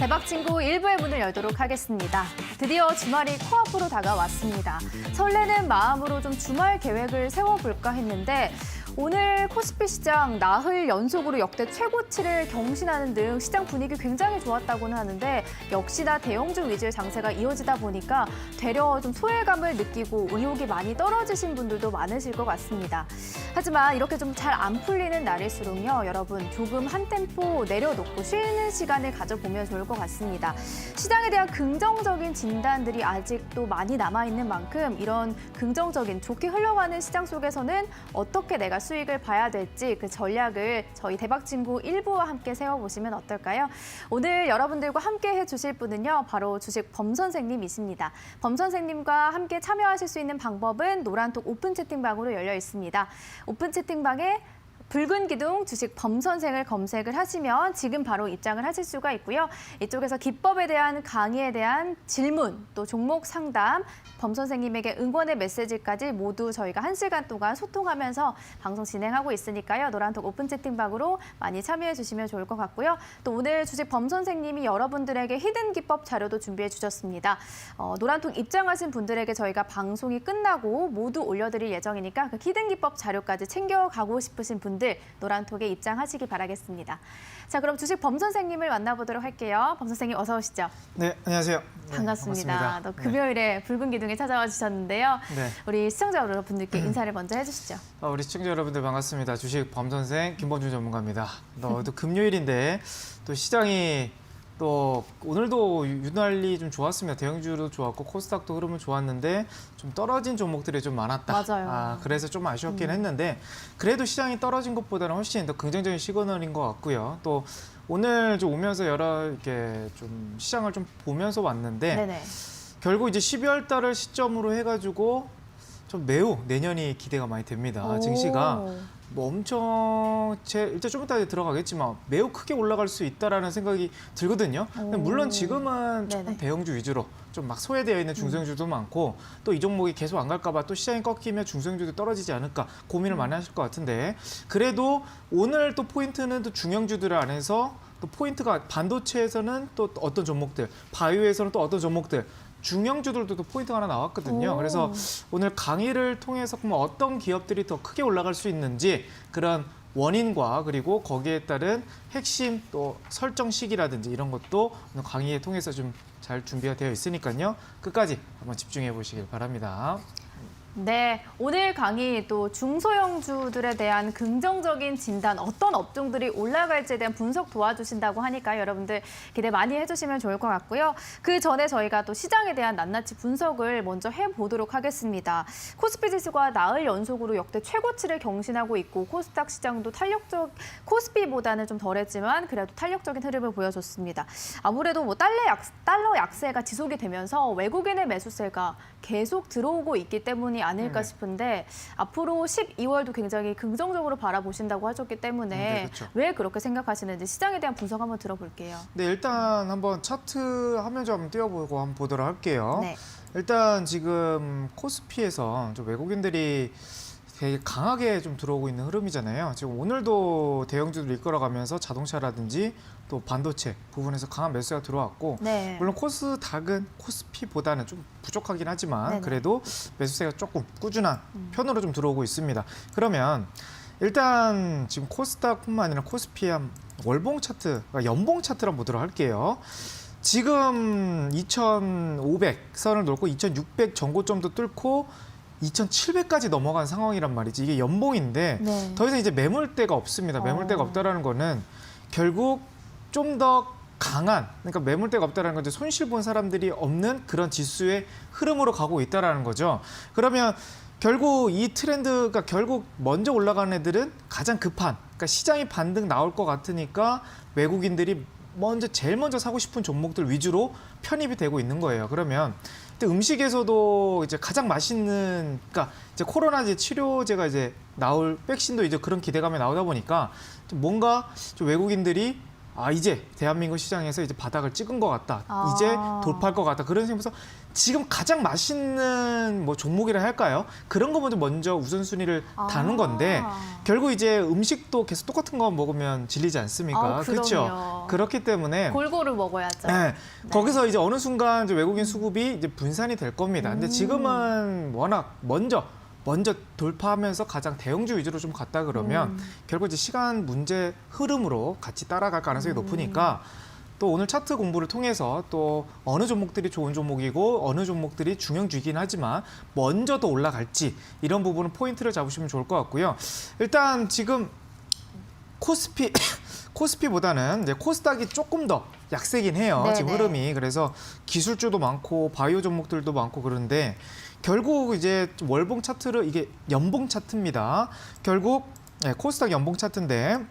대박친구 1부의 문을 열도록 하겠습니다. 드디어 주말이 코앞으로 다가왔습니다. 설레는 마음으로 좀 주말 계획을 세워볼까 했는데 오늘 코스피 시장 나흘 연속으로 역대 최고치를 경신하는 등 시장 분위기 굉장히 좋았다고는 하는데 역시나 대형주 위주의 장세가 이어지다 보니까 되려 좀 소외감을 느끼고 의욕이 많이 떨어지신 분들도 많으실 것 같습니다. 하지만 이렇게 좀 잘 안 풀리는 날일수록요, 여러분 조금 한 템포 내려놓고 쉬는 시간을 가져보면 좋을 것 같습니다. 시장에 대한 긍정적인 진단들이 아직도 많이 남아있는 만큼 이런 긍정적인 좋게 흘러가는 시장 속에서는 어떻게 내가 수익을 봐야 될지 그 전략을 저희 대박친구 1부와 함께 세워보시면 어떨까요? 오늘 여러분들과 함께 해주실 분은요, 바로 주식 범 선생님이십니다. 범 선생님과 함께 참여하실 수 있는 방법은 노란톡 오픈 채팅방으로 열려 있습니다. 오픈 채팅방에 붉은 기둥 주식 범 선생을 검색을 하시면 지금 바로 입장을 하실 수가 있고요. 이쪽에서 기법에 대한 강의에 대한 질문, 또 종목 상담, 범 선생님에게 응원의 메시지까지 모두 저희가 1시간 동안 소통하면서 방송 진행하고 있으니까요. 노란톡 오픈 채팅방으로 많이 참여해 주시면 좋을 것 같고요. 또 오늘 주식 범 선생님이 여러분들에게 히든 기법 자료도 준비해 주셨습니다. 노란톡 입장하신 분들에게 저희가 방송이 끝나고 모두 올려드릴 예정이니까 그 히든 기법 자료까지 챙겨가고 싶으신 분들 노란톡에 입장하시기 바라겠습니다. 자, 그럼 주식 범 선생님을 만나보도록 할게요. 범 선생님 어서 오시죠. 네, 안녕하세요. 반갑습니다. 반갑습니다. 또 금요일에 붉은 기둥에 찾아와 주셨는데요. 네. 우리 시청자 여러분들께 인사를 먼저 해주시죠. 우리 시청자 여러분들 반갑습니다. 주식 범 선생 김범준 전문가입니다. 또 금요일인데 또 시장이 또 오늘도 유난히 좀 좋았습니다. 대형주도 좋았고 코스닥도 흐름은 좋았는데 좀 떨어진 종목들이 좀 많았다. 맞아요. 그래서 좀 아쉬웠긴 했는데 그래도 시장이 떨어진 것보다는 훨씬 더 긍정적인 시그널인 것 같고요. 또 오늘 좀 오면서 여러 이렇게 좀 시장을 좀 보면서 왔는데 네네. 결국 이제 12월 달을 시점으로 해가지고 좀 매우 내년이 기대가 많이 됩니다. 증시가 뭐 엄청 일단 좀 이따 들어가겠지만 매우 크게 올라갈 수 있다라는 생각이 들거든요. 근데 물론 지금은 조금 네네. 대형주 위주로 좀 막 소외되어 있는 중소형주도 많고 또 이 종목이 계속 안 갈까 봐 또 시장이 꺾이면 중소형주도 떨어지지 않을까 고민을 많이 하실 것 같은데 그래도 오늘 또 포인트는 또 중형주들 안에서 또 포인트가 반도체에서는 또 어떤 종목들, 바이오에서는 또 어떤 종목들 중형주들도 또 포인트가 하나 나왔거든요. 그래서 오늘 강의를 통해서 어떤 기업들이 더 크게 올라갈 수 있는지 그런 원인과 그리고 거기에 따른 핵심 또 설정 시기라든지 이런 것도 오늘 강의에 통해서 좀 잘 준비가 되어 있으니까요. 끝까지 한번 집중해 보시길 바랍니다. 네, 오늘 강의 또 중소형주들에 대한 긍정적인 진단, 어떤 업종들이 올라갈지에 대한 분석 도와주신다고 하니까 여러분들 기대 많이 해주시면 좋을 것 같고요. 그 전에 저희가 또 시장에 대한 낱낱이 분석을 먼저 해보도록 하겠습니다. 코스피 지수가 나흘 연속으로 역대 최고치를 경신하고 있고 코스닥 시장도 코스피보다는 좀 덜했지만 그래도 탄력적인 흐름을 보여줬습니다. 아무래도 뭐 달러 약세가 지속이 되면서 외국인의 매수세가 계속 들어오고 있기 때문이 아닐까 싶은데 앞으로 12월도 굉장히 긍정적으로 바라보신다고 하셨기 때문에 네, 그렇죠. 왜 그렇게 생각하시는지 시장에 대한 분석 한번 들어볼게요. 네, 일단 한번 차트 화면 좀 띄워보고 한번 보도록 할게요. 네. 일단 지금 코스피에서 좀 외국인들이 되게 강하게 좀 들어오고 있는 흐름이잖아요. 지금 오늘도 대형주들 이끌어가면서 자동차라든지 또 반도체 부분에서 강한 매수가 들어왔고 네. 물론 코스닥은 코스피보다는 좀 부족하긴 하지만 네네. 그래도 매수세가 조금 꾸준한 편으로 좀 들어오고 있습니다. 그러면 일단 지금 코스닥뿐만 아니라 코스피의 한 월봉 차트, 연봉 차트를 한번 보도록 할게요. 지금 2,500선을 놓고 2,600 전고점도 뚫고 2,700까지 넘어간 상황이란 말이지. 이게 연봉인데 네. 더 이상 이제 매물대가 없습니다. 매물대가 없다라는 거는 결국 좀 더 강한, 그러니까 매물대가 없다라는 건 이제 손실 본 사람들이 없는 그런 지수의 흐름으로 가고 있다라는 거죠. 그러면 결국 이 트렌드가 결국 먼저 올라가는 애들은 가장 급한, 그러니까 시장이 반등 나올 것 같으니까 외국인들이 제일 먼저 사고 싶은 종목들 위주로 편입이 되고 있는 거예요. 그러면 음식에서도 이제 가장 맛있는, 그러니까 이제 코로나 이제 치료제가 이제 나올 백신도 이제 그런 기대감이 나오다 보니까 좀 뭔가 좀 외국인들이 이제 대한민국 시장에서 이제 바닥을 찍은 것 같다. 이제 돌파할 것 같다. 그런 생각에서 지금 가장 맛있는 뭐 종목이라 할까요? 그런 거 먼저 우선순위를 다는 건데 결국 이제 음식도 계속 똑같은 거 먹으면 질리지 않습니까? 그렇죠. 그렇기 때문에 골고루 먹어야죠. 네. 거기서 이제 어느 순간 이제 외국인 수급이 이제 분산이 될 겁니다. 근데 지금은 워낙 먼저 돌파하면서 가장 대형주 위주로 좀 갔다 그러면 결국 이제 시간 문제 흐름으로 같이 따라갈 가능성이 높으니까 또 오늘 차트 공부를 통해서 또 어느 종목들이 좋은 종목이고 어느 종목들이 중형주이긴 하지만 먼저 더 올라갈지 이런 부분은 포인트를 잡으시면 좋을 것 같고요. 일단 지금 코스피보다는 이제 코스닥이 조금 더 약세긴 해요. 네네. 지금 흐름이. 그래서 기술주도 많고 바이오 종목들도 많고 그런데 결국 이제 월봉 차트를 이게 연봉 차트입니다. 결국 코스닥 연봉 차트인데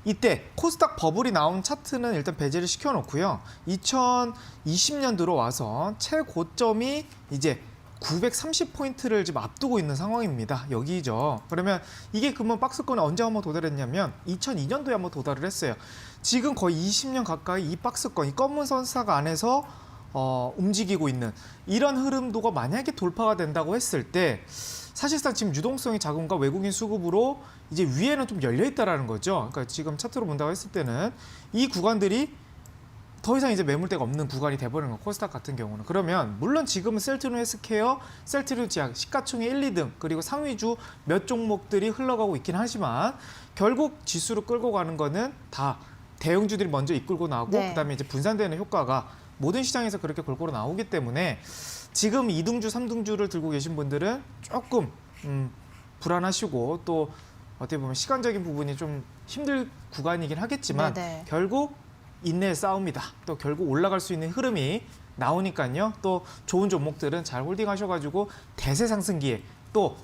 이때 코스닥 버블이 나온 차트는 일단 배제를 시켜놓고요. 2020년 들어와서 최고점이 이제 930포인트를 지금 앞두고 있는 상황입니다. 여기죠. 그러면 이게 그러면 박스권에 언제 한번 도달했냐면 2002년도에 한번 도달을 했어요. 지금 거의 20년 가까이 이 박스권, 이 검은 선사가 안에서 움직이고 있는 이런 흐름도가 만약에 돌파가 된다고 했을 때 사실상 지금 유동성이 작은가 외국인 수급으로 이제 위에는 좀 열려 있다라는 거죠. 그러니까 지금 차트로 본다고 했을 때는 이 구간들이 더 이상 이제 매물대가 없는 구간이 돼버리는 거 코스닥 같은 경우는. 그러면 물론 지금은 셀트리온 헬스케어, 셀트리온 지약, 시가총액 1, 2등 그리고 상위주 몇 종목들이 흘러가고 있긴 하지만 결국 지수를 끌고 가는 거는 다 대형주들이 먼저 이끌고 나오고 네. 그다음에 이제 분산되는 효과가 모든 시장에서 그렇게 골고루 나오기 때문에 지금 2등주, 3등주를 들고 계신 분들은 조금 불안하시고 또 어떻게 보면 시간적인 부분이 좀 힘들 구간이긴 하겠지만 네네. 결국 인내의 싸움이다. 또 결국 올라갈 수 있는 흐름이 나오니까요. 또 좋은 종목들은 잘 홀딩하셔가지고 대세 상승기에 또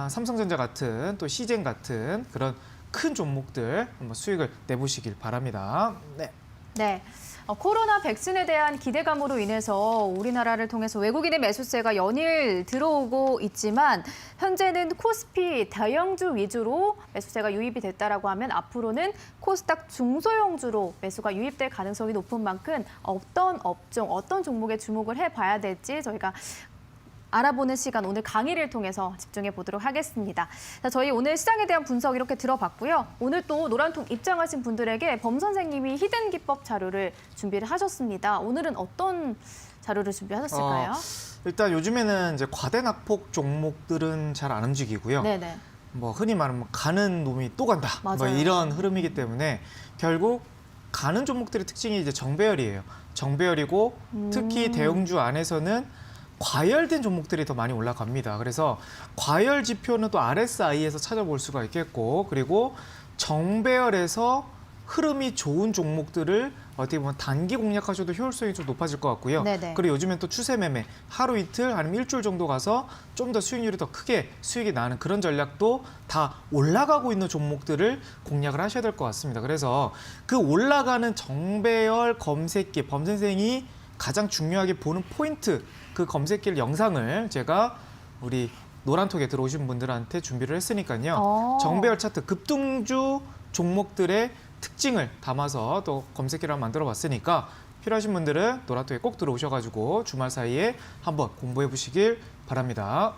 삼성전자 같은 또 시젠 같은 그런 큰 종목들 한번 수익을 내보시길 바랍니다. 네. 네. 코로나 백신에 대한 기대감으로 인해서 우리나라를 통해서 외국인의 매수세가 연일 들어오고 있지만 현재는 코스피 대형주 위주로 매수세가 유입이 됐다라고 하면 앞으로는 코스닥 중소형주로 매수가 유입될 가능성이 높은 만큼 어떤 업종, 어떤 종목에 주목을 해봐야 될지 저희가 알아보는 시간 오늘 강의를 통해서 집중해 보도록 하겠습니다. 자, 저희 오늘 시장에 대한 분석 이렇게 들어봤고요. 오늘 또 노란통 입장하신 분들에게 범 선생님이 히든 기법 자료를 준비를 하셨습니다. 오늘은 어떤 자료를 준비하셨을까요? 일단 요즘에는 이제 과대 낙폭 종목들은 잘 안 움직이고요. 네네. 뭐 흔히 말하면 가는 놈이 또 간다. 뭐 맞아요. 이런 흐름이기 때문에 결국 가는 종목들의 특징이 이제 정배열이에요. 정배열이고 특히 대형주 안에서는 과열된 종목들이 더 많이 올라갑니다. 그래서 과열 지표는 또 RSI에서 찾아볼 수가 있겠고 그리고 정배열에서 흐름이 좋은 종목들을 어떻게 보면 단기 공략하셔도 효율성이 좀 높아질 것 같고요. 네네. 그리고 요즘엔 또 추세 매매 하루 이틀 아니면 일주일 정도 가서 좀 더 수익률이 더 크게 수익이 나는 그런 전략도 다 올라가고 있는 종목들을 공략을 하셔야 될 것 같습니다. 그래서 그 올라가는 정배열 검색기 범 선생이 가장 중요하게 보는 포인트 그 검색길 영상을 제가 우리 노란톡에 들어오신 분들한테 준비를 했으니까요. 정배열 차트 급등주 종목들의 특징을 담아서 또 검색기를 한번 만들어 봤으니까 필요하신 분들은 노란톡에 꼭 들어오셔가지고 주말 사이에 한번 공부해 보시길 바랍니다.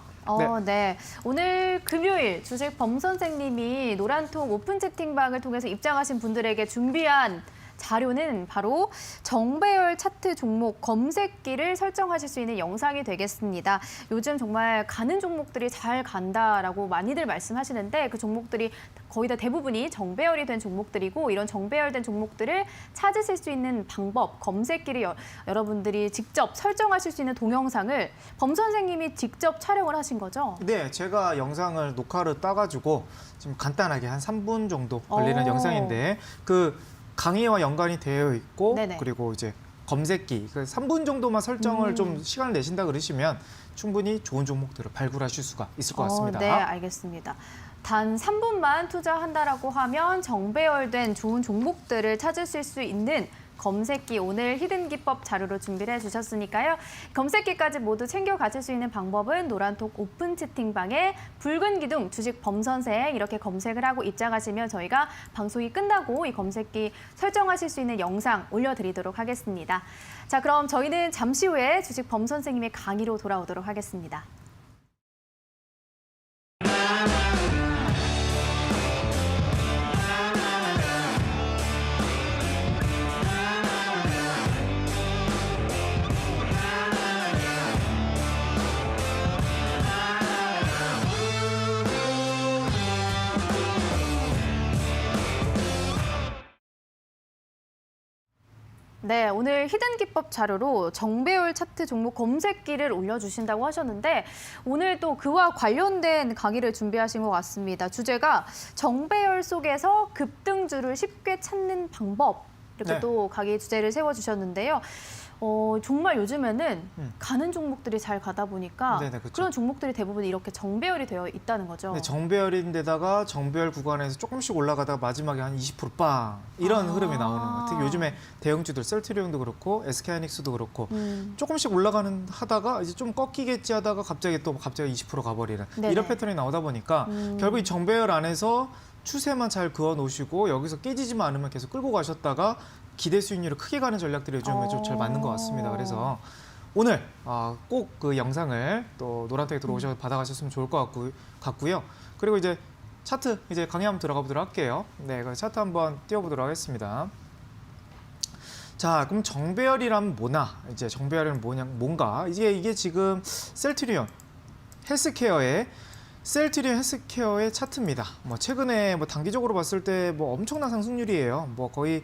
네. 오늘 금요일 주식 범 선생님이 노란통 오픈 채팅방을 통해서 입장하신 분들에게 준비한 자료는 바로 정배열 차트 종목 검색기를 설정하실 수 있는 영상이 되겠습니다. 요즘 정말 가는 종목들이 잘 간다라고 많이들 말씀하시는데 그 종목들이 거의 다 대부분이 정배열이 된 종목들이고 이런 정배열된 종목들을 찾으실 수 있는 방법, 검색기를 여러분들이 직접 설정하실 수 있는 동영상을 범 선생님이 직접 촬영을 하신 거죠? 네, 제가 영상을 녹화를 따가지고 지금 간단하게 한 3분 정도 걸리는 영상인데 그 강의와 연관이 되어 있고 네네. 그리고 이제 검색기 그 3분 정도만 설정을 좀 시간을 내신다 그러시면 충분히 좋은 종목들을 발굴하실 수가 있을 것 같습니다. 네, 알겠습니다. 단 3분만 투자한다라고 하면 정배열된 좋은 종목들을 찾으실 수 있는 검색기 오늘 히든 기법 자료로 준비를 해주셨으니까요. 검색기까지 모두 챙겨 가실 수 있는 방법은 노란톡 오픈 채팅방에 붉은 기둥 주식 범선생 이렇게 검색을 하고 입장하시면 저희가 방송이 끝나고 이 검색기 설정하실 수 있는 영상 올려드리도록 하겠습니다. 자, 그럼 저희는 잠시 후에 주식 범선생님의 강의로 돌아오도록 하겠습니다. 네, 오늘 히든 기법 자료로 정배열 차트 종목 검색기를 올려주신다고 하셨는데 오늘 또 그와 관련된 강의를 준비하신 것 같습니다. 주제가 정배열 속에서 급등주를 쉽게 찾는 방법 이렇게 네. 또 강의 주제를 세워주셨는데요. 정말 요즘에는 가는 종목들이 잘 가다 보니까 네네, 그렇죠. 그런 종목들이 대부분 이렇게 정배열이 되어 있다는 거죠. 네, 정배열인데다가 정배열 구간에서 조금씩 올라가다가 마지막에 한 20%빵 이런 흐름이 나오는 것 같아요. 요즘에 대형주들 셀트리온도 그렇고 SK하이닉스도 그렇고 조금씩 올라가는 하다가 이제 좀 꺾이겠지 하다가 갑자기 20% 가버리는 네네. 이런 패턴이 나오다 보니까 결국 이 정배열 안에서 추세만 잘 그어 놓으시고 여기서 깨지지만 않으면 계속 끌고 가셨다가 기대 수익률을 크게 가는 전략들이 요즘에 좀 잘 맞는 것 같습니다. 그래서 오늘 꼭 그 영상을 또 노란톡에 들어오셔서 받아가셨으면 좋을 것 같고요. 그리고 이제 차트 이제 강의 한번 들어가 보도록 할게요. 네, 그 차트 한번 띄워보도록 하겠습니다. 자, 그럼 정배열이란 뭐나? 이제 정배열은 뭔가? 이게 지금 셀트리온 헬스케어의 차트입니다. 뭐 최근에 뭐 단기적으로 봤을 때 뭐 엄청난 상승률이에요. 뭐 거의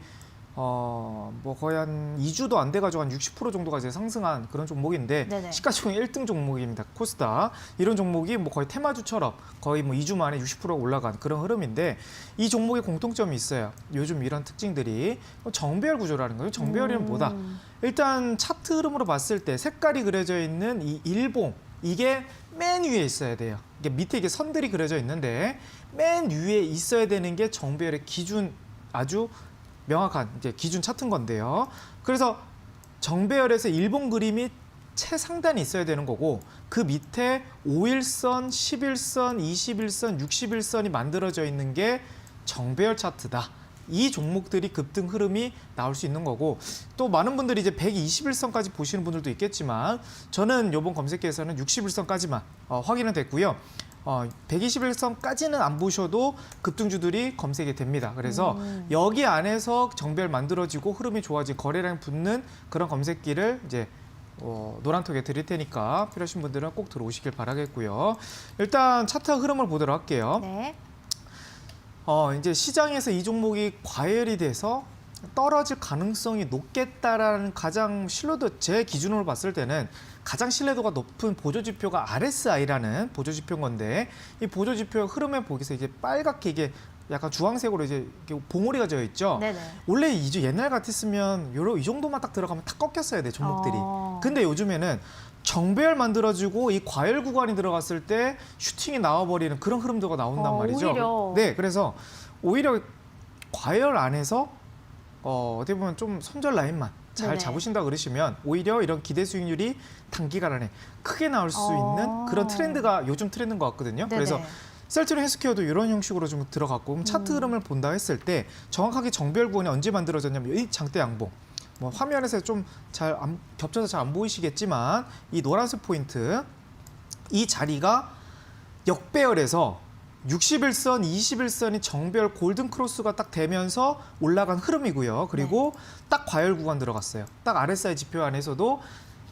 한 2주도 안 돼가지고 한 60% 정도가 이제 상승한 그런 종목인데 네네. 시가총액 1등 종목입니다. 코스닥 이런 종목이 뭐 거의 테마주처럼 거의 뭐 2주 만에 60%가 올라간 그런 흐름인데 이 종목의 공통점이 있어요. 요즘 이런 특징들이 정배열 구조라는 거예요. 정배열이는 뭐다? 일단 차트 흐름으로 봤을 때 색깔이 그려져 있는 이 일봉 이게 맨 위에 있어야 돼요. 이게 밑에 이게 선들이 그려져 있는데 맨 위에 있어야 되는 게 정배열의 기준 아주 명확한 이제 기준 차트인 건데요. 그래서 정배열에서 일본 그림이 최상단에 있어야 되는 거고 그 밑에 5일선, 11선, 21선, 61선이 만들어져 있는 게 정배열 차트다. 이 종목들이 급등 흐름이 나올 수 있는 거고 또 많은 분들이 이제 121선까지 보시는 분들도 있겠지만 저는 이번 검색기에서는 61선까지만 확인은 됐고요. 121선까지는 안 보셔도 급등주들이 검색이 됩니다. 그래서 여기 안에서 정배열 만들어지고 흐름이 좋아진 거래량 붙는 그런 검색기를 이제 노란톡에 드릴 테니까 필요하신 분들은 꼭 들어오시길 바라겠고요. 일단 차트 흐름을 보도록 할게요. 네. 이제 시장에서 이 종목이 과열이 돼서 떨어질 가능성이 높겠다라는 가장 신뢰도 제 기준으로 봤을 때는 가장 신뢰도가 높은 보조지표가 RSI라는 보조지표인 건데 이 보조지표 흐름에 보기서 이게 빨갛게 이게 약간 주황색으로 이제 이렇게 봉오리가 되어 있죠. 네네. 원래 옛날 같았으면 이 정도만 딱 들어가면 다 꺾였어야 돼 종목들이. 근데 요즘에는 정배열 만들어지고 이 과열 구간이 들어갔을 때 슈팅이 나와버리는 그런 흐름도가 나온단 말이죠. 오히려. 네, 그래서 오히려 과열 안에서 어떻게 보면 좀 손절 라인만 잘 네네. 잡으신다 그러시면 오히려 이런 기대 수익률이 단기간 안에 크게 나올 수 있는 그런 트렌드가 요즘 트렌드인 것 같거든요. 네네. 그래서 셀트리온 헬스케어도 이런 형식으로 좀 들어갔고 그럼 차트 흐름을 본다 했을 때 정확하게 정배열 구간이 언제 만들어졌냐면 이 장대 양봉. 뭐 화면에서 좀 잘 겹쳐서 잘 안 보이시겠지만 이 노란색 포인트 이 자리가 역배열에서 61선, 21선이 정배열 골든 크로스가 딱 되면서 올라간 흐름이고요. 그리고 딱 과열 구간 들어갔어요. 딱 RSI 지표 안에서도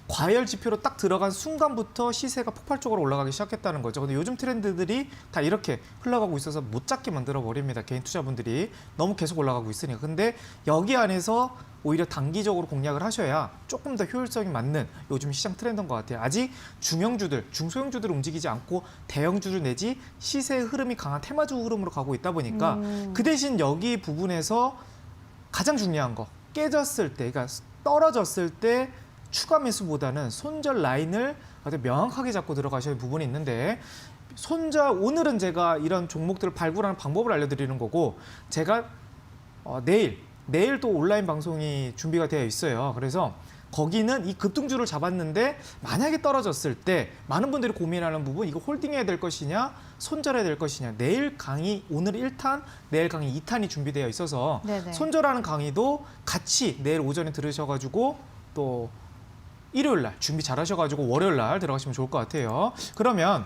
과열 지표로 딱 들어간 순간부터 시세가 폭발적으로 올라가기 시작했다는 거죠. 근데 요즘 트렌드들이 다 이렇게 흘러가고 있어서 못 잡게 만들어 버립니다. 개인 투자분들이 너무 계속 올라가고 있으니까. 근데 여기 안에서 오히려 단기적으로 공략을 하셔야 조금 더 효율성이 맞는 요즘 시장 트렌드인 것 같아요. 아직 중형주들, 중소형주들 움직이지 않고 대형주들 내지 시세의 흐름이 강한 테마주 흐름으로 가고 있다 보니까 그 대신 여기 부분에서 가장 중요한 거 깨졌을 때, 그러니까 떨어졌을 때 추가 매수보다는 손절 라인을 아주 명확하게 잡고 들어가셔야 하는 부분이 있는데 오늘은 제가 이런 종목들을 발굴하는 방법을 알려드리는 거고 제가 내일 내일 또 온라인 방송이 준비가 되어 있어요. 그래서 거기는 이 급등주를 잡았는데 만약에 떨어졌을 때 많은 분들이 고민하는 부분, 이거 홀딩해야 될 것이냐 손절해야 될 것이냐. 내일 강의, 오늘 1탄, 내일 강의 2탄이 준비되어 있어서 네네. 손절하는 강의도 같이 내일 오전에 들으셔가지고 또 일요일 날 준비 잘 하셔가지고 월요일 날 들어가시면 좋을 것 같아요. 그러면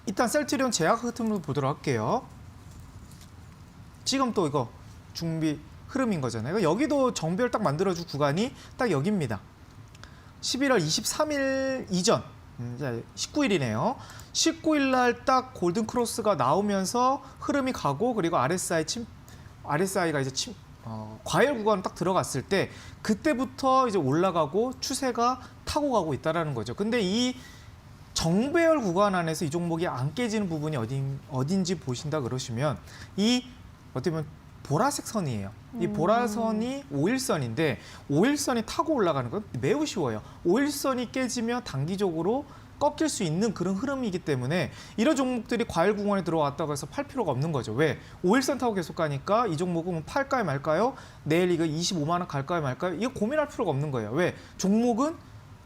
일단 셀트리온 제약 흐름을 보도록 할게요. 지금 또 이거 준비 흐름인 거잖아요. 여기도 정배열 딱 만들어줄 구간이 딱 여기입니다. 11월 23일 이전, 19일이네요. 19일 날 딱 골든 크로스가 나오면서 흐름이 가고, 그리고 RSI가 이제 과열 구간 딱 들어갔을 때 그때부터 이제 올라가고 추세가 타고 가고 있다라는 거죠. 근데 이 정배열 구간 안에서 이 종목이 안 깨지는 부분이 어딘지 보신다 그러시면 이 어떻게 보면 보라색 선이에요. 이 보라선이 5일선인데 5일선이 타고 올라가는 건 매우 쉬워요. 5일선이 깨지면 단기적으로 꺾일 수 있는 그런 흐름이기 때문에 이런 종목들이 과열 구간에 들어왔다고 해서 팔 필요가 없는 거죠. 왜? 5일선 타고 계속 가니까 이 종목은 팔까요 말까요? 내일 이거 25만 원 갈까요 말까요? 이거 고민할 필요가 없는 거예요. 왜? 종목은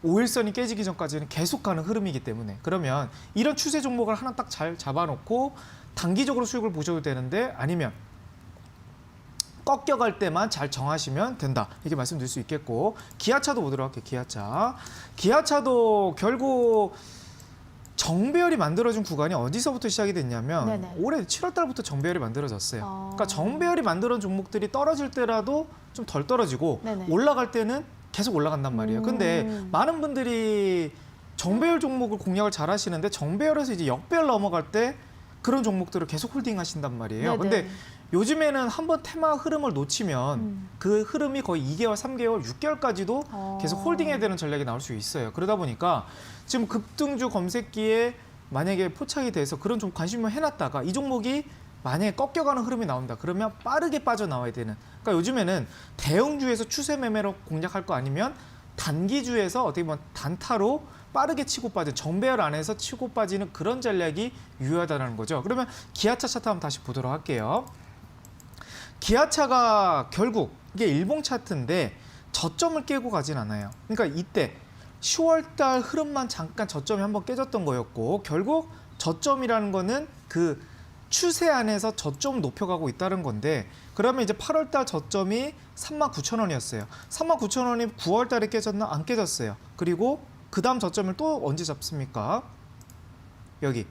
5일선이 깨지기 전까지는 계속 가는 흐름이기 때문에. 그러면 이런 추세 종목을 하나 딱 잘 잡아놓고 단기적으로 수익을 보셔도 되는데, 아니면 꺾여갈 때만 잘 정하시면 된다. 이렇게 말씀드릴 수 있겠고, 기아차도 보도록 할게요. 기아차도 결국 정배열이 만들어진 구간이 어디서부터 시작이 됐냐면 네네. 올해 7월 달부터 정배열이 만들어졌어요. 그러니까 정배열이 만들어진 종목들이 떨어질 때라도 좀 덜 떨어지고 네네. 올라갈 때는 계속 올라간단 말이에요. 근데 많은 분들이 정배열 종목을 공략을 잘 하시는데 정배열에서 이제 역배열 넘어갈 때 그런 종목들을 계속 홀딩 하신단 말이에요. 네네. 근데 요즘에는 한번 테마 흐름을 놓치면 그 흐름이 거의 2개월, 3개월, 6개월까지도 계속 홀딩해야 되는 전략이 나올 수 있어요. 그러다 보니까 지금 급등주 검색기에 만약에 포착이 돼서 그런 좀 관심을 해놨다가 이 종목이 만약에 꺾여가는 흐름이 나온다. 그러면 빠르게 빠져나와야 되는. 그러니까 요즘에는 대형주에서 추세 매매로 공략할 거 아니면 단기주에서 어떻게 보면 단타로 빠르게 치고 빠진, 정배열 안에서 치고 빠지는 그런 전략이 유효하다는 거죠. 그러면 기아차 차트 한번 다시 보도록 할게요. 기아차가 결국 이게 일봉 차트인데 저점을 깨고 가진 않아요. 그러니까 이때 10월달 흐름만 잠깐 저점이 한번 깨졌던 거였고, 결국 저점이라는 거는 그 추세 안에서 저점을 높여가고 있다는 건데, 그러면 이제 8월달 저점이 39,000원이었어요. 39,000원이 9월달에 깨졌나? 안 깨졌어요. 그리고 그 다음 저점을 또 언제 잡습니까? 여기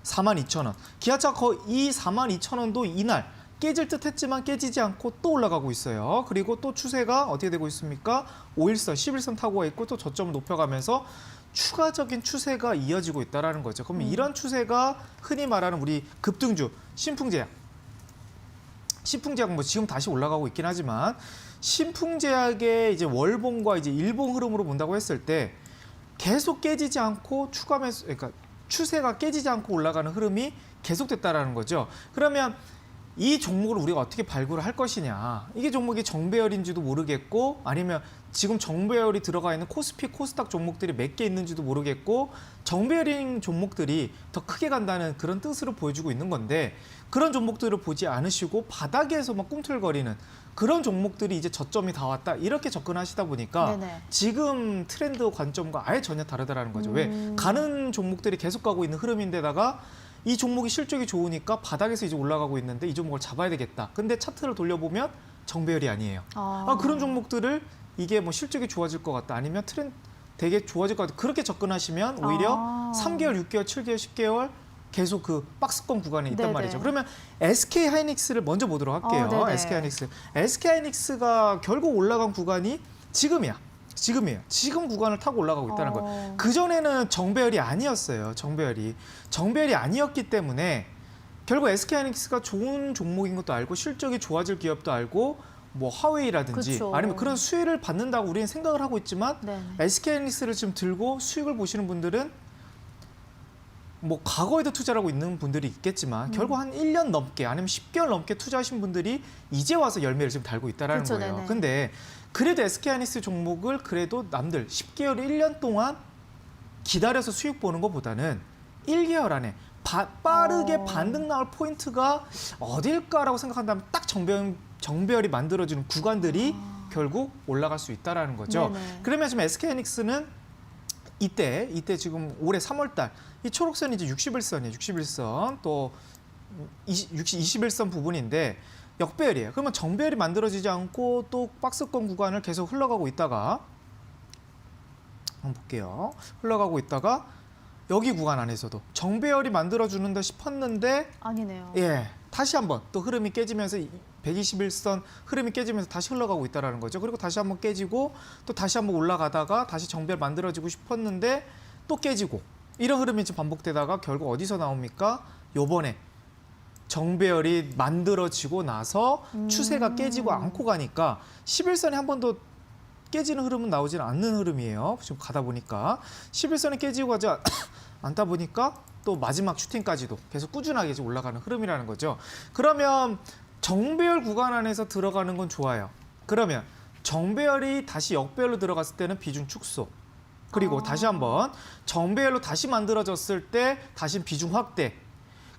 42,000원. 기아차가 거의 이 42,000원도 이날 깨질 듯 했지만 깨지지 않고 또 올라가고 있어요. 그리고 또 추세가 어떻게 되고 있습니까? 5일선, 11선 타고 있고 또 저점을 높여가면서 추가적인 추세가 이어지고 있다는 거죠. 그럼 이런 추세가 흔히 말하는 우리 급등주, 신풍제약 뭐 지금 다시 올라가고 있긴 하지만, 신풍제약의 이제 월봉과 이제 일봉 흐름으로 본다고 했을 때 계속 깨지지 않고 그러니까 추세가 깨지지 않고 올라가는 흐름이 계속됐다라는 거죠. 그러면 이 종목을 우리가 어떻게 발굴을 할 것이냐. 이게 종목이 정배열인지도 모르겠고, 아니면 지금 정배열이 들어가 있는 코스피, 코스닥 종목들이 몇 개 있는지도 모르겠고, 정배열인 종목들이 더 크게 간다는 그런 뜻으로 보여주고 있는 건데, 그런 종목들을 보지 않으시고 바닥에서 막 꿈틀거리는 그런 종목들이 이제 저점이 다 왔다, 이렇게 접근하시다 보니까 네네. 지금 트렌드 관점과 아예 전혀 다르다라는 거죠. 왜? 가는 종목들이 계속 가고 있는 흐름인데다가 이 종목이 실적이 좋으니까 바닥에서 이제 올라가고 있는데 이 종목을 잡아야 되겠다. 근데 차트를 돌려보면 정배열이 아니에요. 그런 종목들을 이게 뭐 실적이 좋아질 것 같다, 아니면 트렌드 되게 좋아질 것 같다, 그렇게 접근하시면 오히려 3개월, 6개월, 7개월, 10개월 계속 그 박스권 구간에 있단 네네. 말이죠. 그러면 SK 하이닉스를 먼저 보도록 할게요. 네네. SK 하이닉스가 결국 올라간 구간이 지금이에요. 지금 구간을 타고 올라가고 있다는 거예요. 그전에는 정배열이 아니었어요. 정배열이 아니었기 때문에 결국 SK 하이닉스가 좋은 종목인 것도 알고, 실적이 좋아질 기업도 알고, 뭐 하웨이라든지 그쵸. 아니면 그런 수혜를 받는다고 우리는 생각을 하고 있지만, 네네. SK 하이닉스를 지금 들고 수익을 보시는 분들은 뭐 과거에도 투자를 하고 있는 분들이 있겠지만 결국 한 1년 넘게, 아니면 10개월 넘게 투자하신 분들이 이제 와서 열매를 지금 달고 있다는 그쵸, 거예요. 네네. 근데 그래도 SK 하이닉스 종목을 그래도 남들 10개월, 1년 동안 기다려서 수익 보는 것보다는 1개월 안에 빠르게 반등 나올 포인트가 어딜까라고 생각한다면 딱 정배열이 만들어지는 구간들이 결국 올라갈 수 있다라는 거죠. 네네. 그러면 지금 SK하이닉스는 이때 지금 올해 3월달 이 초록선이 이제 61선이에요. 61선 또 21선 부분인데 역배열이에요. 그러면 정배열이 만들어지지 않고 또 박스권 구간을 계속 흘러가고 있다가 한번 볼게요. 흘러가고 있다가 여기 구간 안에서도 정배열이 만들어주는다 싶었는데 아니네요. 예, 다시 한번 또 흐름이 깨지면서 121선 흐름이 깨지면서 다시 흘러가고 있다라는 거죠. 그리고 다시 한번 깨지고 또 다시 한번 올라가다가 다시 정배열 만들어지고 싶었는데 또 깨지고 이런 흐름이 지금 반복되다가 결국 어디서 나옵니까? 요번에 정배열이 만들어지고 나서 추세가 깨지고 않고 가니까 11선이 한 번도 깨지는 흐름은 나오지는 않는 흐름이에요. 지금 가다 보니까 11선이 깨지고 가지 않다 보니까 또 마지막 슈팅까지도 계속 꾸준하게 이제 올라가는 흐름이라는 거죠. 그러면 정배열 구간 안에서 들어가는 건 좋아요. 그러면 정배열이 다시 역배열로 들어갔을 때는 비중 축소. 그리고 다시 한번 정배열로 다시 만들어졌을 때 다시 비중 확대.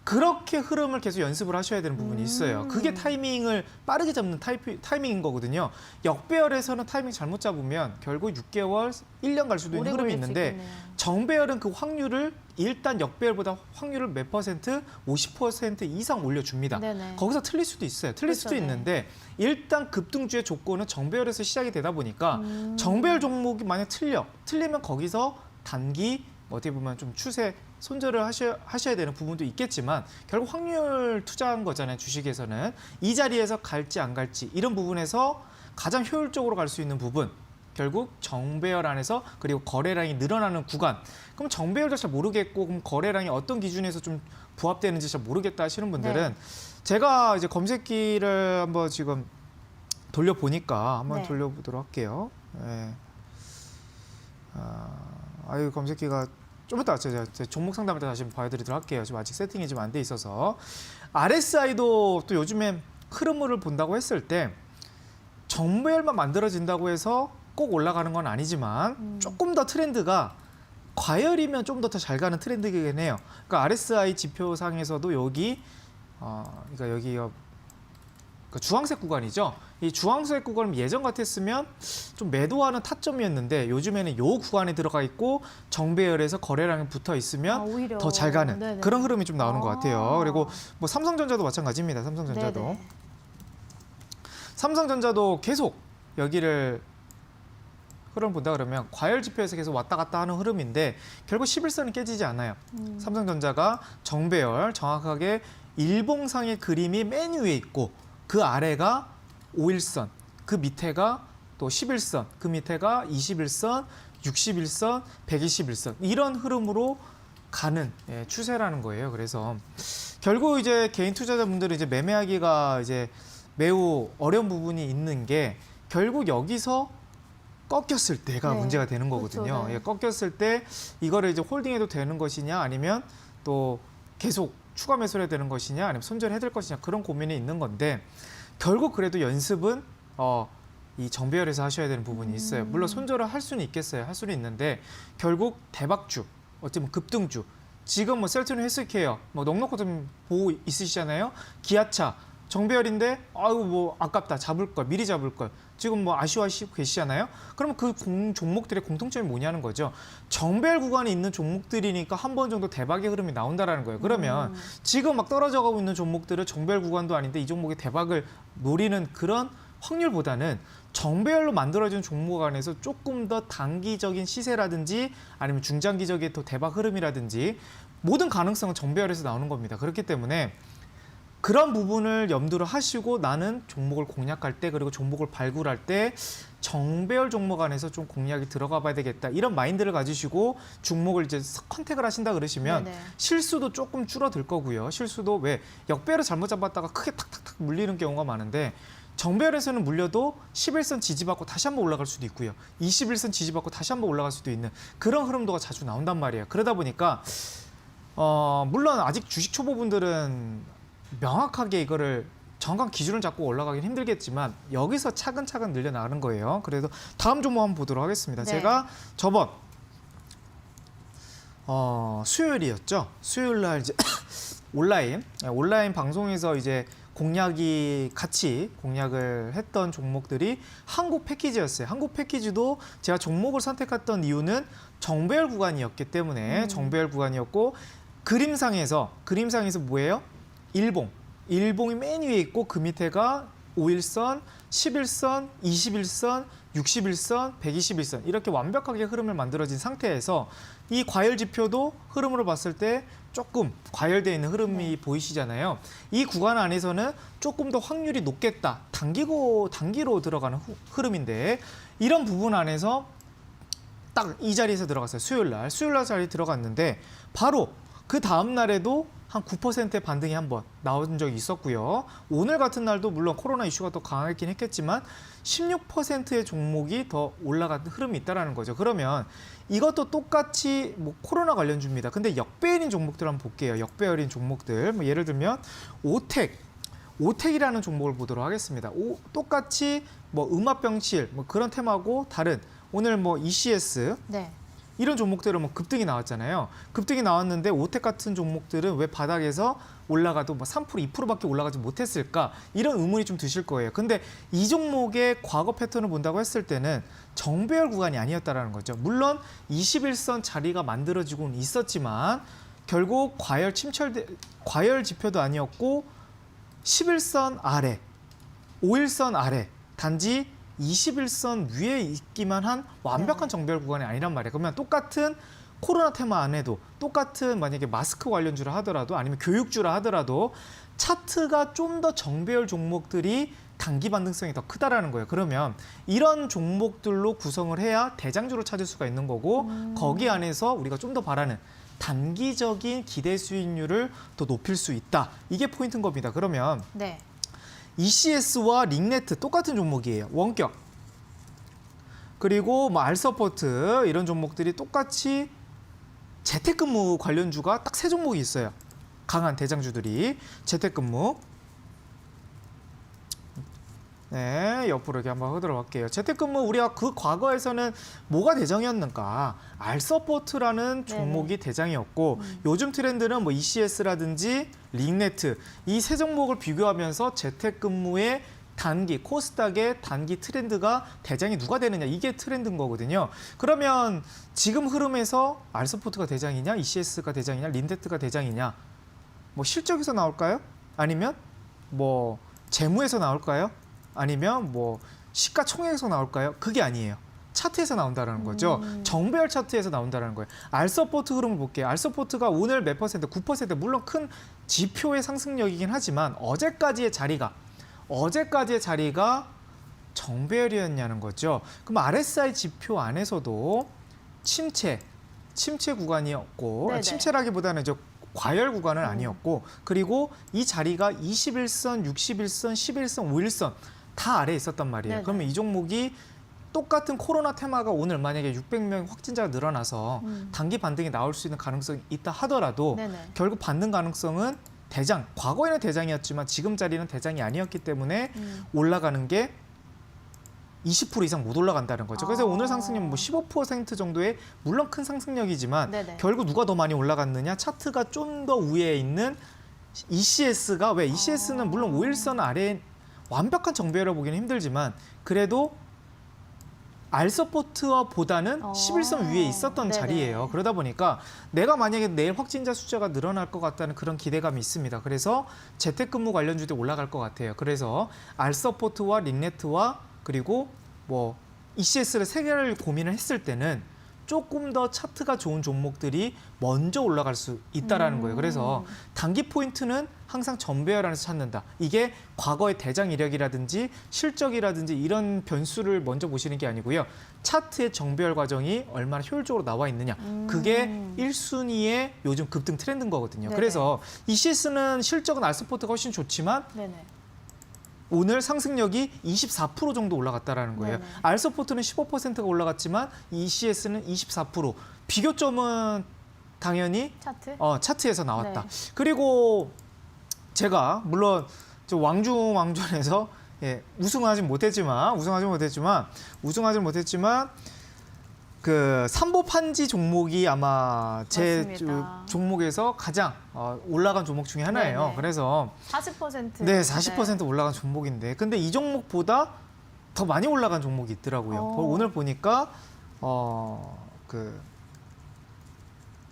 그렇게 흐름을 계속 연습을 하셔야 되는 부분이 있어요. 그게 타이밍을 빠르게 잡는 타이밍인 거거든요. 역배열에서는 타이밍 잘못 잡으면 결국 6개월, 1년 갈 수도 있는 흐름이 있는데 정배열은 그 확률을 일단 역배열보다 확률을 몇 퍼센트? 50% 이상 올려줍니다. 네네. 거기서 틀릴 수도 있어요. 틀릴 그렇죠, 수도 있는데 일단 급등주의 조건은 정배열에서 시작이 되다 보니까 정배열 종목이 만약 틀리면 거기서 단기 어떻게 보면 좀 추세 손절을 하셔야 되는 부분도 있겠지만 결국 확률 투자한 거잖아요. 주식에서는 이 자리에서 갈지 안 갈지 이런 부분에서 가장 효율적으로 갈 수 있는 부분 결국 정배열 안에서 그리고 거래량이 늘어나는 구간. 그럼 정배열도 잘 모르겠고 그럼 거래량이 어떤 기준에서 좀 부합되는지 잘 모르겠다 하시는 분들은 제가 이제 검색기를 한번 지금 돌려보니까 한번 돌려보도록 할게요. 네. 아유 검색기가 좀 이따 제가 종목 상담을 다시 봐드리도록 할게요. 지금 아직 세팅이 좀 안 돼 있어서 RSI도 또 요즘에 흐름을 본다고 했을 때 정배열만 만들어진다고 해서 꼭 올라가는 건 아니지만 조금 더 트렌드가 과열이면 좀 더 잘 가는 트렌드이긴 해요. 그러니까 RSI 지표상에서도 여기 그러니까 여기가 그 주황색 구간이죠. 이 주황색 구간은 예전 같았으면 좀 매도하는 타점이었는데 요즘에는 이 구간에 들어가 있고 정배열에서 거래량이 붙어 있으면 더 잘 가는 그런 흐름이 좀 나오는 것 같아요. 그리고 뭐 삼성전자도 마찬가지입니다. 삼성전자도. 네네. 삼성전자도 계속 여기를 흐름 본다 그러면 과열 지표에서 계속 왔다 갔다 하는 흐름인데 결국 11선이 깨지지 않아요. 삼성전자가 정배열 정확하게 일봉상의 그림이 맨 위에 있고 그 아래가 5일선, 그 밑에가 또 11선, 그 밑에가 21선, 61선, 121선 이런 흐름으로 가는 추세라는 거예요. 그래서 결국 이제 개인 투자자분들은 이제 매매하기가 이제 매우 어려운 부분이 있는 게 결국 여기서 꺾였을 때가 문제가 되는 거거든요. 그렇죠, 예, 꺾였을 때 이거를 이제 홀딩해도 되는 것이냐 아니면 또 계속 추가 매수를 해야 되는 것이냐 아니면 손절해야 될 것이냐 그런 고민이 있는 건데 결국 그래도 연습은 이 정배열에서 하셔야 되는 부분이 있어요. 물론 손절을 할 수는 있겠어요. 할 수는 있는데 결국 대박주, 어쩌면 급등주. 지금 뭐 셀트리온 헬스케어, 뭐 넉넉히 좀 보고 있으시잖아요. 기아차 정배열인데 아유 뭐 아깝다 잡을 걸 미리 잡을 걸 지금 뭐 아쉬워하시고 계시잖아요. 그러면 그 종목들의 공통점이 뭐냐는 거죠. 정배열 구간에 있는 종목들이니까 한 번 정도 대박의 흐름이 나온다라는 거예요. 그러면 지금 막 떨어져가고 있는 종목들은 정배열 구간도 아닌데 이 종목이 대박을 노리는 그런 확률보다는 정배열로 만들어진 종목 안에서 조금 더 단기적인 시세라든지 아니면 중장기적인 또 대박 흐름이라든지 모든 가능성은 정배열에서 나오는 겁니다. 그렇기 때문에 그런 부분을 염두를 하시고 나는 종목을 공략할 때 그리고 종목을 발굴할 때 정배열 종목 안에서 좀 공략이 들어가 봐야 되겠다. 이런 마인드를 가지시고 종목을 이제 컨택을 하신다 그러시면 실수도 조금 줄어들 거고요. 실수도 왜 역배열을 잘못 잡았다가 크게 탁탁탁 물리는 경우가 많은데 정배열에서는 물려도 11선 지지받고 다시 한번 올라갈 수도 있고요. 21선 지지받고 다시 한번 올라갈 수도 있는 그런 흐름도가 자주 나온단 말이에요. 그러다 보니까 물론 아직 주식 초보분들은 명확하게 이거를 정확한 기준을 잡고 올라가긴 힘들겠지만 여기서 차근차근 늘려나가는 거예요. 그래도 다음 종목 한번 보도록 하겠습니다. 제가 저번 수요일이었죠. 수요일 날 이제 온라인 방송에서 이제 같이 공략을 했던 종목들이 한국 패키지였어요. 한국 패키지도 제가 종목을 선택했던 이유는 정배열 구간이었기 때문에 정배열 구간이었고 그림상에서 뭐예요? 일봉이 맨 위에 있고 그 밑에가 5일선, 11선, 21선, 61선, 121선 이렇게 완벽하게 흐름을 만들어진 상태에서 이 과열 지표도 흐름으로 봤을 때 조금 과열되어 있는 흐름이 보이시잖아요. 이 구간 안에서는 조금 더 확률이 높겠다. 단기로 들어가는 흐름인데 이런 부분 안에서 딱 이 자리에서 들어갔어요. 수요일 날 자리에 들어갔는데 바로 그 다음 날에도 한 9%의 반등이 한번 나온 적이 있었고요. 오늘 같은 날도 물론 코로나 이슈가 더 강하긴 했겠지만 16%의 종목이 더 올라간 흐름이 있다는 거죠. 그러면 이것도 똑같이 코로나 관련주입니다. 근데 역배열인 종목들 한번 볼게요. 역배열인 종목들. 예를 들면 오텍이라는 종목을 보도록 하겠습니다. 똑같이 음압병실 그런 테마고 다른 오늘 ECS 네. 이런 종목들은 급등이 나왔잖아요. 급등이 나왔는데 오텍 같은 종목들은 왜 바닥에서 올라가도 3%, 2%밖에 올라가지 못했을까? 이런 의문이 좀 드실 거예요. 근데 이 종목의 과거 패턴을 본다고 했을 때는 정배열 구간이 아니었다라는 거죠. 물론 21선 자리가 만들어지고는 있었지만 결국 과열 지표도 아니었고 11선 아래, 5일선 아래, 단지 21선 위에 있기만 한 완벽한 정배열 구간이 아니란 말이에요. 그러면 똑같은 코로나 테마 안에도 똑같은 만약에 마스크 관련주라 하더라도 아니면 교육주라 하더라도 차트가 좀 더 정배열 종목들이 단기 반등성이 더 크다라는 거예요. 그러면 이런 종목들로 구성을 해야 대장주로 찾을 수가 있는 거고 거기 안에서 우리가 좀 더 바라는 단기적인 기대 수익률을 더 높일 수 있다. 이게 포인트인 겁니다. 그러면 네. ECS와 링네트 똑같은 종목이에요. 원격. 그리고 알서포트 이런 종목들이 똑같이 재택근무 관련주가 딱 3종목이 있어요. 강한 대장주들이 재택근무. 네, 옆으로 이렇게 한번 하도록 할게요. 재택근무 우리가 그 과거에서는 뭐가 대장이었는가? 알서포트라는 종목이 대장이었고 요즘 트렌드는 ECS라든지 링네트 이 3종목을 비교하면서 재택근무의 단기, 코스닥의 단기 트렌드가 대장이 누가 되느냐 이게 트렌드인 거거든요. 그러면 지금 흐름에서 알서포트가 대장이냐, ECS가 대장이냐, 린네트가 대장이냐 실적에서 나올까요? 아니면 재무에서 나올까요? 아니면 시가총액에서 나올까요? 그게 아니에요. 차트에서 나온다는 거죠. 정배열 차트에서 나온다는 거예요. 알서포트 흐름을 볼게요. 알서포트가 오늘 몇 퍼센트, 9% 물론 큰 지표의 상승력이긴 하지만 어제까지의 자리가 정배열이었냐는 거죠. 그럼 RSI 지표 안에서도 침체 구간이었고 네네. 침체라기보다는 과열 구간은 아니었고 그리고 이 자리가 21선, 61선, 11선, 5일선 다 아래에 있었단 말이에요. 네네. 그러면 이 종목이 똑같은 코로나 테마가 오늘 만약에 600명 확진자가 늘어나서 단기 반등이 나올 수 있는 가능성이 있다 하더라도 네네. 결국 반등 가능성은 과거에는 대장이었지만 지금 자리는 대장이 아니었기 때문에 올라가는 게 20% 이상 못 올라간다는 거죠. 그래서 오늘 상승률은 15% 정도의 물론 큰 상승력이지만 네네. 결국 누가 더 많이 올라갔느냐 차트가 좀 더 위에 있는 ECS가 왜 ECS는 물론 5일선 아래에 완벽한 정배열을 보기는 힘들지만 그래도 알서포트보다는 11선 위에 있었던 네네. 자리예요. 그러다 보니까 내가 만약에 내일 확진자 숫자가 늘어날 것 같다는 그런 기대감이 있습니다. 그래서 재택근무 관련주들이 올라갈 것 같아요. 그래서 알서포트와 링네트와 그리고 ECS를 3개를 고민을 했을 때는 조금 더 차트가 좋은 종목들이 먼저 올라갈 수 있다라는 거예요. 그래서 단기 포인트는 항상 정배열 안에서 찾는다. 이게 과거의 대장 이력이라든지 실적이라든지 이런 변수를 먼저 보시는 게 아니고요. 차트의 정배열 과정이 얼마나 효율적으로 나와 있느냐. 그게 1순위의 요즘 급등 트렌드인 거거든요. 네네. 그래서 ECS는 실적은 알서포트가 훨씬 좋지만 네네. 오늘 상승력이 24% 정도 올라갔다라는 거예요. 네네. 알서포트는 15%가 올라갔지만 ECS는 24%. 비교점은 당연히 차트? 차트에서 나왔다. 네. 그리고 제가 물론 우승하진 못했지만 그 삼보판지 종목이 아마 제 맞습니다. 종목에서 가장 올라간 종목 중에 하나예요. 네네. 그래서 40%. 네, 40% 올라간 종목인데, 근데 이 종목보다 더 많이 올라간 종목이 있더라고요. 오늘 보니까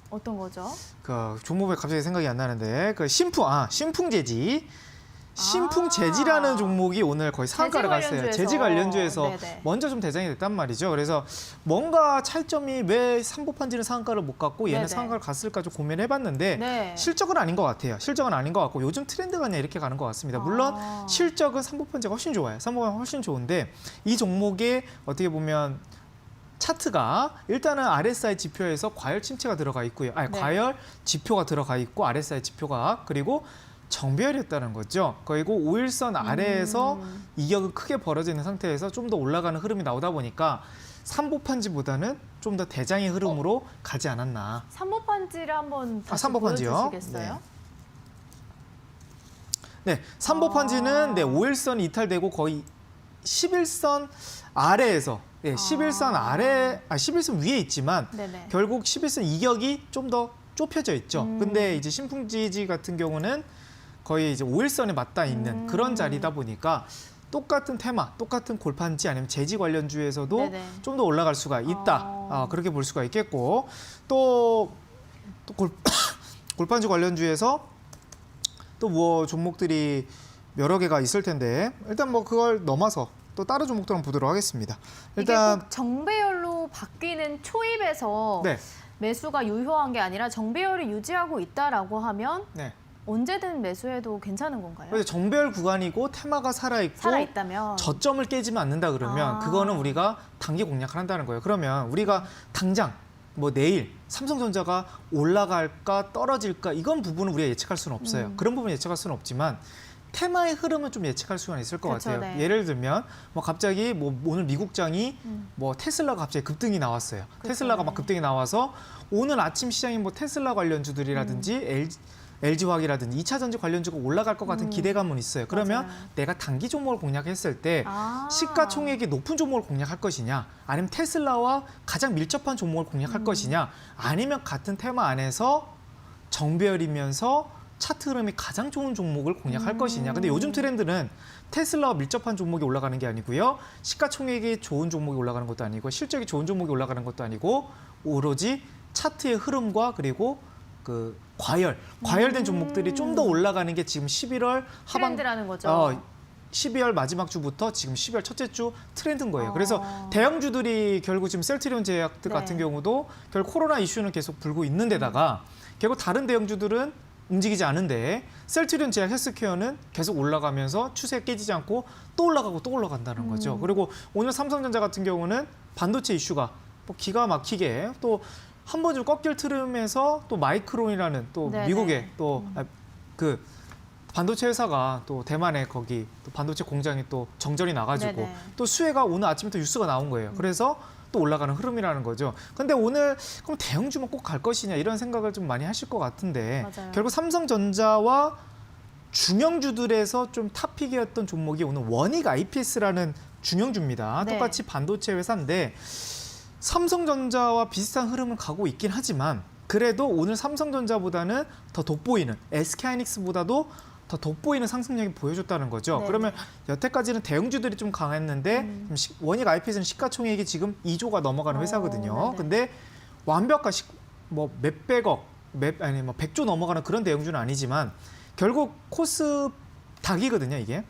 어떤 거죠? 그 종목이 갑자기 생각이 안 나는데 그 신풍재지. 신풍재지라는 종목이 오늘 거의 상한가를 갔어요. 재지 관련주에서 네네. 먼저 좀 대장이 됐단 말이죠. 그래서 뭔가 차이점이 왜 삼보판지는 상한가를 못 갔고 얘는 네네. 상한가를 갔을까 좀 고민해봤는데 네. 실적은 아닌 것 같아요. 실적은 아닌 것 같고 요즘 트렌드가 그냥 이렇게 가는 것 같습니다. 물론 실적은 삼보판지가 훨씬 좋아요. 삼보판지가 훨씬 좋은데 이 종목에 어떻게 보면 차트가 일단은 RSI 지표에서 과열 침체가 들어가 있고요. 아니, 네. 과열 지표가 들어가 있고 RSI 지표가 그리고 정배열이었다는 거죠. 그리고 5일선 아래에서 이격은 크게 벌어져 있는 상태에서 좀 더 올라가는 흐름이 나오다 보니까 삼보판지보다는 좀 더 대장의 흐름으로 가지 않았나. 삼보판지를 한번 다시 삼보판지요? 보여주시겠어요? 네, 삼보판지는 5일선 이탈되고 거의 11선 아래에서 11선 위에 있지만 네네. 결국 11선 이격이 좀 더 좁혀져 있죠. 근데 이제 신풍지지 같은 경우는 거의 이제 5일선에 맞닿아 있는 그런 자리다 보니까 똑같은 테마, 똑같은 골판지 아니면 재지 관련주에서도 네네. 좀 더 올라갈 수가 있다. 그렇게 볼 수가 있겠고 또 골판지 관련주에서 또 뭐 종목들이 여러 개가 있을 텐데 일단 뭐 그걸 넘어서 또 다른 종목들 한번 보도록 하겠습니다. 일단 이게 꼭 정배열로 바뀌는 초입에서 네, 매수가 유효한 게 아니라 정배열을 유지하고 있다라고 하면 네. 언제든 매수해도 괜찮은 건가요? 그래서 정배열 구간이고 테마가 살아있고 살아있다면. 저점을 깨지면 않는다 그러면 그거는 우리가 단기 공략을 한다는 거예요. 그러면 우리가 당장 뭐 내일 삼성전자가 올라갈까 떨어질까 이건 부분은 우리가 예측할 수는 없어요. 그런 부분 예측할 수는 없지만 테마의 흐름은 좀 예측할 수가 있을 것 그쵸, 같아요. 네. 예를 들면 뭐 갑자기 뭐 오늘 미국장이 뭐 테슬라가 갑자기 급등이 나왔어요. 그쵸, 테슬라가 네. 막 급등이 나와서 오늘 아침 시장인 뭐 테슬라 관련주들이라든지 LG화학이라든지 2차 전지 관련주가 올라갈 것 같은 기대감은 있어요. 그러면 맞아요. 내가 단기 종목을 공략했을 때 아. 시가총액이 높은 종목을 공략할 것이냐 아니면 테슬라와 가장 밀접한 종목을 공략할 것이냐 아니면 같은 테마 안에서 정배열이면서 차트 흐름이 가장 좋은 종목을 공략할 것이냐. 근데 요즘 트렌드는 테슬라와 밀접한 종목이 올라가는 게 아니고요. 시가총액이 좋은 종목이 올라가는 것도 아니고 실적이 좋은 종목이 올라가는 것도 아니고 오로지 차트의 흐름과 그리고 그 과열된 종목들이 좀 더 올라가는 게 지금 11월 하반 트렌드라는 거죠. 12월 마지막 주부터 지금 12월 첫째 주 트렌드인 거예요. 그래서 대형주들이 결국 지금 셀트리온 제약들 네. 같은 경우도 결국 코로나 이슈는 계속 불고 있는 데다가 결국 다른 대형주들은 움직이지 않은데 셀트리온 제약 헬스케어는 계속 올라가면서 추세 깨지지 않고 또 올라가고 또 올라간다는 거죠. 그리고 오늘 삼성전자 같은 경우는 반도체 이슈가 뭐 기가 막히게 또 한 번 좀 꺾일 트름에서 또 마이크론이라는 또 네네. 미국의 또 그 반도체 회사가 또 대만에 거기 또 반도체 공장이 또 정전이 나가지고 네네. 또 수혜가 오늘 아침부터 뉴스가 나온 거예요. 그래서 또 올라가는 흐름이라는 거죠. 근데 오늘 그럼 대형주만 꼭 갈 것이냐 이런 생각을 좀 많이 하실 것 같은데 맞아요. 결국 삼성전자와 중형주들에서 좀 탑픽이었던 종목이 오늘 원익 IPS라는 중형주입니다. 네. 똑같이 반도체 회사인데 삼성전자와 비슷한 흐름을 가고 있긴 하지만 그래도 오늘 삼성전자보다는 더 돋보이는 SK하이닉스보다도 더 돋보이는 상승력이 보여줬다는 거죠. 네. 그러면 여태까지는 대형주들이 좀 강했는데 원익 IPS는 시가총액이 지금 2조가 넘어가는 회사거든요. 네네. 근데 완벽한 뭐 몇백억, 뭐 100조 넘어가는 그런 대형주는 아니지만 결국 코스닥이거든요, 이게.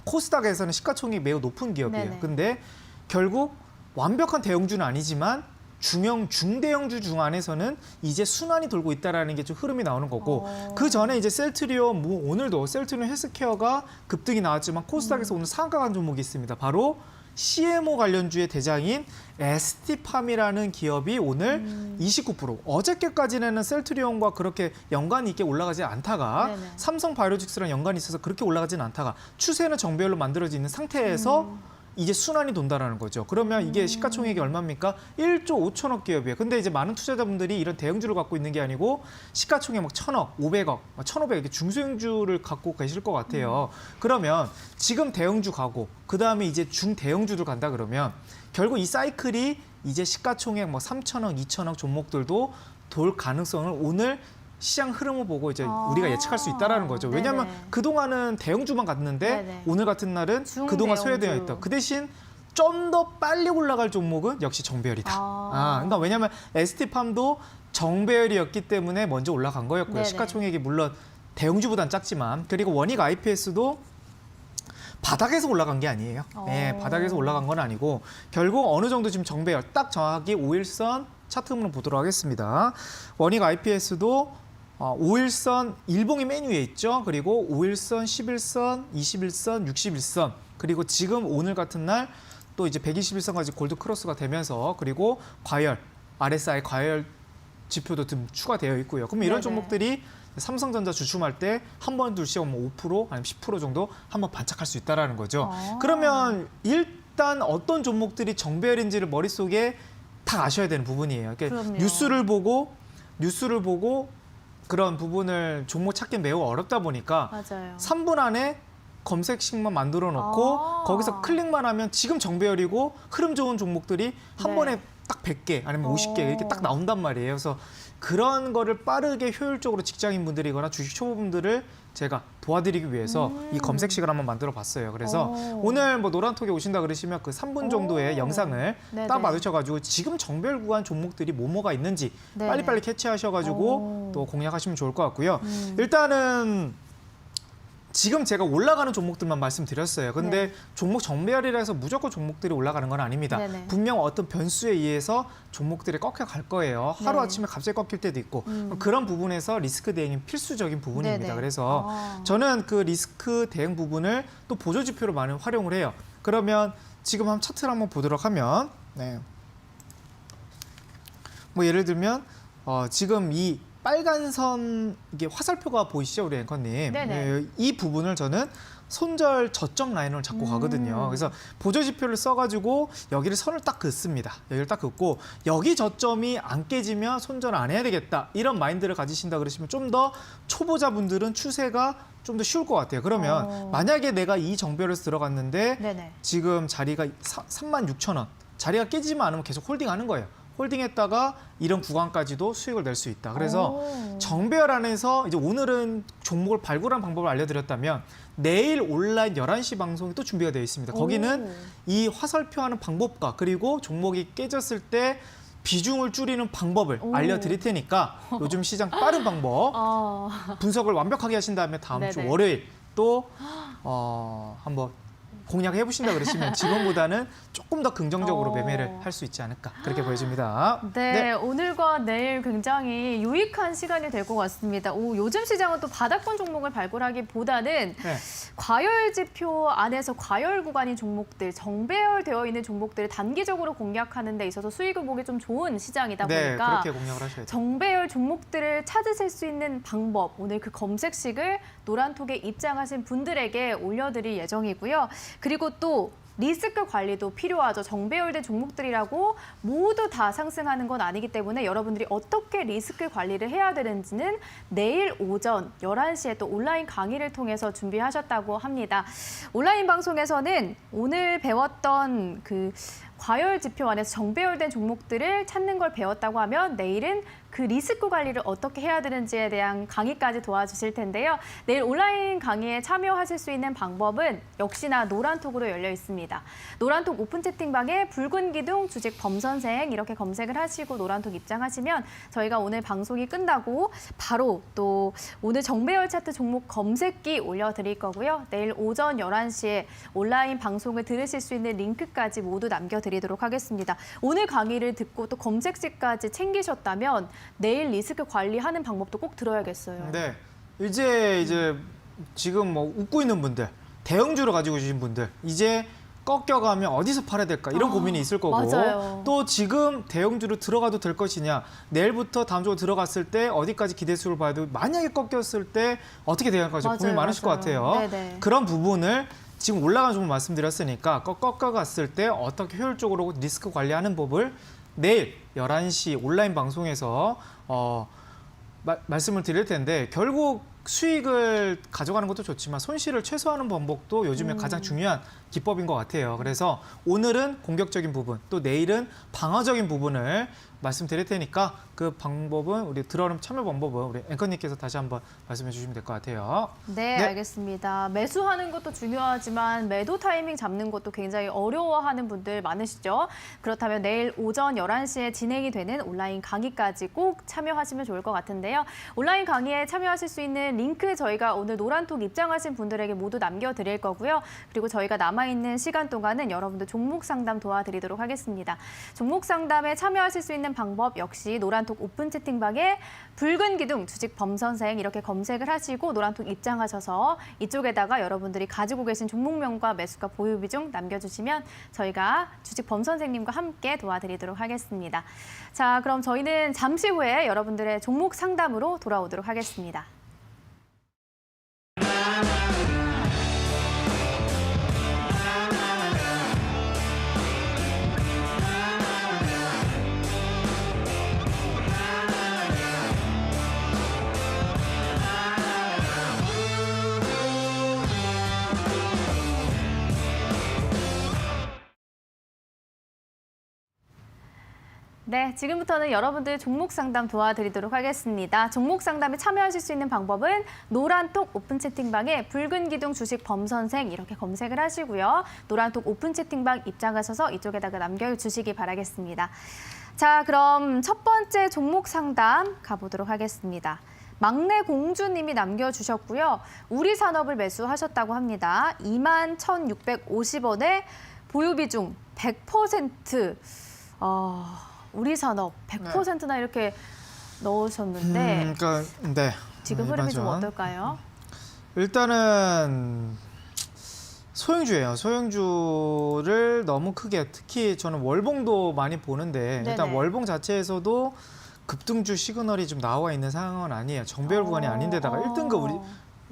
코스닥에서는 시가총액이 매우 높은 기업이에요. 네네. 근데 결국 완벽한 대형주는 아니지만 중대형주 중 안에서는 이제 순환이 돌고 있다라는 게 좀 흐름이 나오는 거고 그 전에 이제 셀트리온 오늘도 셀트리온 헬스케어가 급등이 나왔지만 코스닥에서 오늘 상한가 간 종목이 있습니다. 바로 CMO 관련주의 대장인 ST팜이라는 기업이 오늘 29% 어저께까지는 셀트리온과 그렇게 연관이 있게 올라가지 않다가 네네. 삼성바이오로직스랑 연관이 있어서 그렇게 올라가지는 않다가 추세는 정배열로 만들어져 있는 상태에서 이제 순환이 돈다라는 거죠. 그러면 이게 시가총액이 얼마입니까? 1조 5천억 기업이에요. 근데 이제 많은 투자자분들이 이런 대형주를 갖고 있는 게 아니고 시가총액 막 1,000억, 500억, 1,500억 이렇게 중소형주를 갖고 계실 것 같아요. 그러면 지금 대형주 가고 그다음에 이제 중대형주들 간다 그러면 결국 이 사이클이 이제 시가총액 뭐 3천억, 2천억 종목들도 돌 가능성을 오늘 시장 흐름을 보고 이제 우리가 예측할 수 있다라는 거죠. 왜냐하면 네네. 그동안은 대형주만 갔는데 네네. 오늘 같은 날은 그동안 소외되어 있다. 그 대신 좀 더 빨리 올라갈 종목은 역시 정배열이다. 그러니까 왜냐하면 ST팜도 정배열이었기 때문에 먼저 올라간 거였고요. 네네. 시가총액이 물론 대형주보단 작지만 그리고 원익 IPS도 바닥에서 올라간 게 아니에요. 네, 바닥에서 올라간 건 아니고 결국 어느 정도 지금 정배열 딱 정확히 5일선 차트 흐름을 보도록 하겠습니다. 원익 IPS도 5일선 일봉이 맨 위에 있죠. 그리고 5일선, 11선, 21선, 61선 그리고 지금 오늘 같은 날 또 이제 121선까지 골드 크로스가 되면서 그리고 과열, RSI 과열 지표도 좀 추가되어 있고요. 그럼 이런 네네. 종목들이 삼성전자 주춤할 때 한 번 둘씩 오면 5% 아니면 10% 정도 한번 반짝할 수 있다라는 거죠. 그러면 일단 어떤 종목들이 정배열인지를 머릿속에 다 아셔야 되는 부분이에요. 그러니까 그럼요. 뉴스를 보고 그런 부분을 종목 찾기 매우 어렵다 보니까 맞아요. 3분 안에 검색식만 만들어 놓고 거기서 클릭만 하면 지금 정배열이고 흐름 좋은 종목들이 한 네. 번에 딱 100개 아니면 50개 이렇게 딱 나온단 말이에요. 그래서 그런 거를 빠르게 효율적으로 직장인분들이거나 주식 초보분들을 제가 도와드리기 위해서 이 검색식을 한번 만들어 봤어요. 그래서 오늘 뭐 노란톡에 오신다 그러시면 그 3분 정도의 영상을 네네. 딱 받으셔가지고 지금 정배열 구간 종목들이 뭐가 있는지 네네. 빨리빨리 캐치하셔가지고 또 공략하시면 좋을 것 같고요. 일단은 지금 제가 올라가는 종목들만 말씀드렸어요. 근데 네. 종목 정배열이라 해서 무조건 종목들이 올라가는 건 아닙니다. 네네. 분명 어떤 변수에 의해서 종목들이 꺾여갈 거예요. 하루아침에 갑자기 꺾일 때도 있고 그런 부분에서 리스크 대응이 필수적인 부분입니다. 네네. 그래서 저는 그 리스크 대응 부분을 또 보조지표로 많이 활용을 해요. 그러면 지금 한번 차트를 한번 보도록 하면 뭐 예를 들면 지금 이 빨간 선 이게 화살표가 보이시죠, 우리 앵커님? 네네. 네, 이 부분을 저는 손절 저점 라인을 잡고 가거든요. 그래서 보조 지표를 써가지고 여기를 선을 딱 긋습니다. 여기를 딱 긋고 여기 저점이 안 깨지면 손절 안 해야 되겠다. 이런 마인드를 가지신다 그러시면 좀 더 초보자분들은 추세가 좀 더 쉬울 것 같아요. 그러면 만약에 내가 이 정배열에서 들어갔는데 네네. 지금 자리가 36,000원. 자리가 깨지지만 않으면 계속 홀딩하는 거예요. 홀딩했다가 이런 구간까지도 수익을 낼 수 있다. 그래서 정배열 안에서 이제 오늘은 종목을 발굴하는 방법을 알려드렸다면 내일 온라인 11시 방송이 또 준비가 되어 있습니다. 거기는 이 화살표하는 방법과 그리고 종목이 깨졌을 때 비중을 줄이는 방법을 알려드릴 테니까 요즘 시장 빠른 방법 분석을 완벽하게 하신 다음에 다음 주 네네. 월요일 또 한번 공략해 보신다 그러시면 지금보다는 조금 더 긍정적으로 매매를 할 수 있지 않을까 그렇게 보여집니다. 네, 오늘과 내일 굉장히 유익한 시간이 될 것 같습니다. 요즘 시장은 또 바닥권 종목을 발굴하기보다는 네. 과열 지표 안에서 과열 구간인 종목들, 정배열되어 있는 종목들을 단기적으로 공략하는 데 있어서 수익을 보기 좀 좋은 시장이다 네, 보니까 그렇게 공략을 하셔야 돼요. 정배열 종목들을 찾으실 수 있는 방법, 오늘 그 검색식을 노란톡에 입장하신 분들에게 올려드릴 예정이고요. 그리고 또 리스크 관리도 필요하죠. 정배열된 종목들이라고 모두 다 상승하는 건 아니기 때문에 여러분들이 어떻게 리스크 관리를 해야 되는지는 내일 오전 11시에 또 온라인 강의를 통해서 준비하셨다고 합니다. 온라인 방송에서는 오늘 배웠던 그 과열 지표 안에서 정배열된 종목들을 찾는 걸 배웠다고 하면 내일은 그 리스크 관리를 어떻게 해야 되는지에 대한 강의까지 도와주실 텐데요. 내일 온라인 강의에 참여하실 수 있는 방법은 역시나 노란톡으로 열려 있습니다. 노란톡 오픈 채팅방에 붉은 기둥 주식 범선생 이렇게 검색을 하시고 노란톡 입장하시면 저희가 오늘 방송이 끝나고 바로 또 오늘 정배열 차트 종목 검색기 올려드릴 거고요. 내일 오전 11시에 온라인 방송을 들으실 수 있는 링크까지 모두 남겨드리도록 하겠습니다. 오늘 강의를 듣고 또 검색식까지 챙기셨다면 내일 리스크 관리하는 방법도 꼭 들어야겠어요. 네, 이제 지금 뭐 웃고 있는 분들, 대형주를 가지고 계신 분들, 이제 꺾여가면 어디서 팔아야 될까 이런 고민이 있을 거고 맞아요. 또 지금 대형주로 들어가도 될 것이냐 내일부터 다음 주로 들어갔을 때 어디까지 기대수를 봐야 되고 만약에 꺾였을 때 어떻게 돼야 할까 고민 많으실 것 같아요. 네네. 그런 부분을 지금 올라간 종목 말씀드렸으니까 꺾어갔을 때 어떻게 효율적으로 리스크 관리하는 법을 내일 11시 온라인 방송에서 말씀을 드릴 텐데 결국 수익을 가져가는 것도 좋지만 손실을 최소화하는 방법도 요즘에 가장 중요한 기법인 것 같아요. 그래서 오늘은 공격적인 부분, 또 내일은 방어적인 부분을 말씀드릴 테니까 그 방법은 우리 드러름 참여 방법은 우리 앵커님께서 다시 한번 말씀해 주시면 될 것 같아요. 네, 네. 알겠습니다. 매수하는 것도 중요하지만 매도 타이밍 잡는 것도 굉장히 어려워하는 분들 많으시죠? 그렇다면 내일 오전 11시에 진행이 되는 온라인 강의까지 꼭 참여하시면 좋을 것 같은데요. 온라인 강의에 참여하실 수 있는 링크 저희가 오늘 노란톡 입장하신 분들에게 모두 남겨드릴 거고요. 그리고 저희가 남아있는 시간 동안은 여러분들 종목 상담 도와드리도록 하겠습니다. 종목 상담에 참여하실 수 있는 방법 역시 노란톡 오픈 채팅방에 붉은 기둥 주식 범선생 이렇게 검색을 하시고 노란톡 입장하셔서 이쪽에다가 여러분들이 가지고 계신 종목명과 매수가 보유 비중 남겨주시면 저희가 주식 범선생님과 함께 도와드리도록 하겠습니다. 자, 그럼 저희는 잠시 후에 여러분들의 종목 상담으로 돌아오도록 하겠습니다. 네, 지금부터는 여러분들 종목 상담 도와드리도록 하겠습니다. 종목 상담에 참여하실 수 있는 방법은 노란톡 오픈 채팅방에 붉은 기둥 주식 범선생 이렇게 검색을 하시고요. 노란톡 오픈 채팅방 입장하셔서 이쪽에다가 남겨주시기 바라겠습니다. 자, 그럼 첫 번째 종목 상담 가보도록 하겠습니다. 막내 공주님이 남겨주셨고요. 우리산업을 매수하셨다고 합니다. 21,650원에 보유 비중 100%. 우리산업 100%나 이렇게 넣으셨는데 그러니까 네. 지금 흐름이 좀 맞아. 어떨까요? 일단은 소형주예요. 소형주를 너무 크게 특히 저는 월봉도 많이 보는데 일단 네네. 월봉 자체에서도 급등주 시그널이 좀 나와 있는 상황은 아니에요. 정배열 구간이 아닌데다가 1등급 우리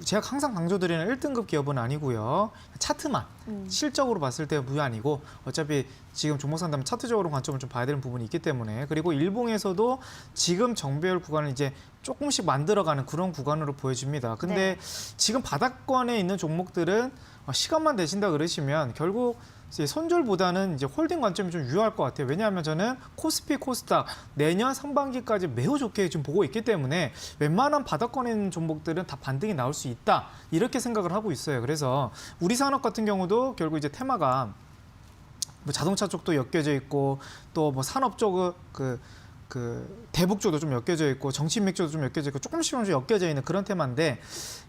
제가 항상 강조드리는 1등급 기업은 아니고요. 차트만 실적으로 봤을 때 무아니고 어차피 지금 종목 상담 차트적으로 관점을 좀 봐야 되는 부분이 있기 때문에 그리고 일봉에서도 지금 정배열 구간을 이제 조금씩 만들어가는 그런 구간으로 보여집니다. 근데 지금 바닥권에 있는 종목들은 시간만 되신다 그러시면 결국 이제 손절보다는 이제 홀딩 관점이 좀 유효할 것 같아요. 왜냐하면 저는 코스피, 코스닥 내년 상반기까지 매우 좋게 좀 보고 있기 때문에 웬만한 바닥권에 있는 종목들은 다 반등이 나올 수 있다 이렇게 생각을 하고 있어요. 그래서 우리 산업 같은 경우도 결국 이제 테마가 뭐 자동차 쪽도 엮여져 있고 또 뭐 산업 쪽 그 대북 쪽도 좀 엮여져 있고 정치인맥 쪽도 좀 엮여져 있고 조금씩 좀 엮여져 있는 그런 테마인데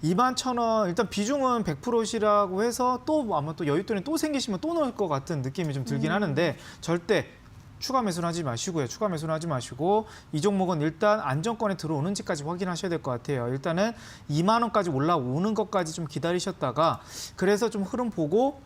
21,000원 일단 비중은 100%시라고 해서 또 아마 또 여윳돈이 또 생기시면 또 넣을 것 같은 느낌이 좀 들긴 하는데 절대 추가 매수는 하지 마시고요. 추가 매수는 하지 마시고 이 종목은 일단 안정권에 들어오는지까지 확인하셔야 될 것 같아요. 일단은 2만 원까지 올라오는 것까지 좀 기다리셨다가 그래서 좀 흐름 보고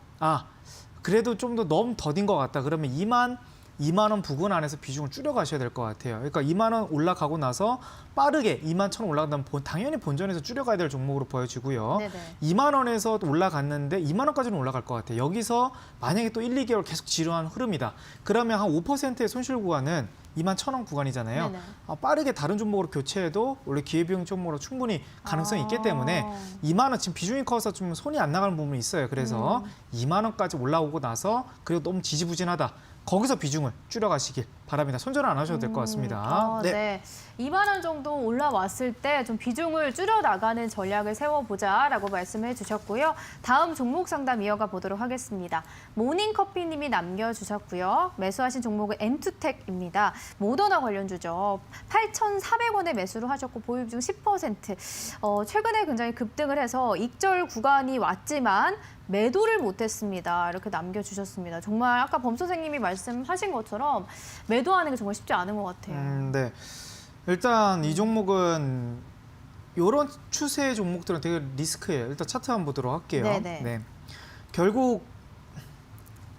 그래도 좀 더 너무 더딘 것 같다. 그러면 2만 원 부근 안에서 비중을 줄여가셔야 될 것 같아요. 그러니까 2만 원 올라가고 나서 빠르게 21,000원 올라간다면 당연히 본전에서 줄여가야 될 종목으로 보여지고요. 네네. 2만 원에서 올라갔는데 2만 원까지는 올라갈 것 같아요. 여기서 만약에 또 1, 2개월 계속 지루한 흐름이다. 그러면 한 5%의 손실 구간은 21,000원 구간이잖아요. 네네. 빠르게 다른 종목으로 교체해도 원래 기회비용 종목으로 충분히 가능성이 있기 때문에 2만 원 지금 비중이 커서 좀 손이 안 나가는 부분이 있어요. 그래서 2만 원까지 올라오고 나서 그리고 너무 지지부진하다. 거기서 비중을 줄여가시길 바랍니다. 손절 안 하셔도 될 것 같습니다. 네. 2만 원 정도 올라왔을 때 좀 비중을 줄여 나가는 전략을 세워보자라고 말씀해 주셨고요. 다음 종목 상담 이어가 보도록 하겠습니다. 모닝커피님이 남겨주셨고요. 매수하신 종목은 엔투텍입니다. 모더나 관련주죠. 8,400원에 매수를 하셨고 보유 비중 10%. 최근에 굉장히 급등을 해서 익절 구간이 왔지만 매도를 못했습니다. 이렇게 남겨주셨습니다. 정말 아까 범 선생님이 말씀하신 것처럼 매도하는 게 정말 쉽지 않은 것 같아요. 네. 일단 이 종목은 이런 추세의 종목들은 되게 리스크예요. 일단 차트 한번 보도록 할게요. 네네. 네. 결국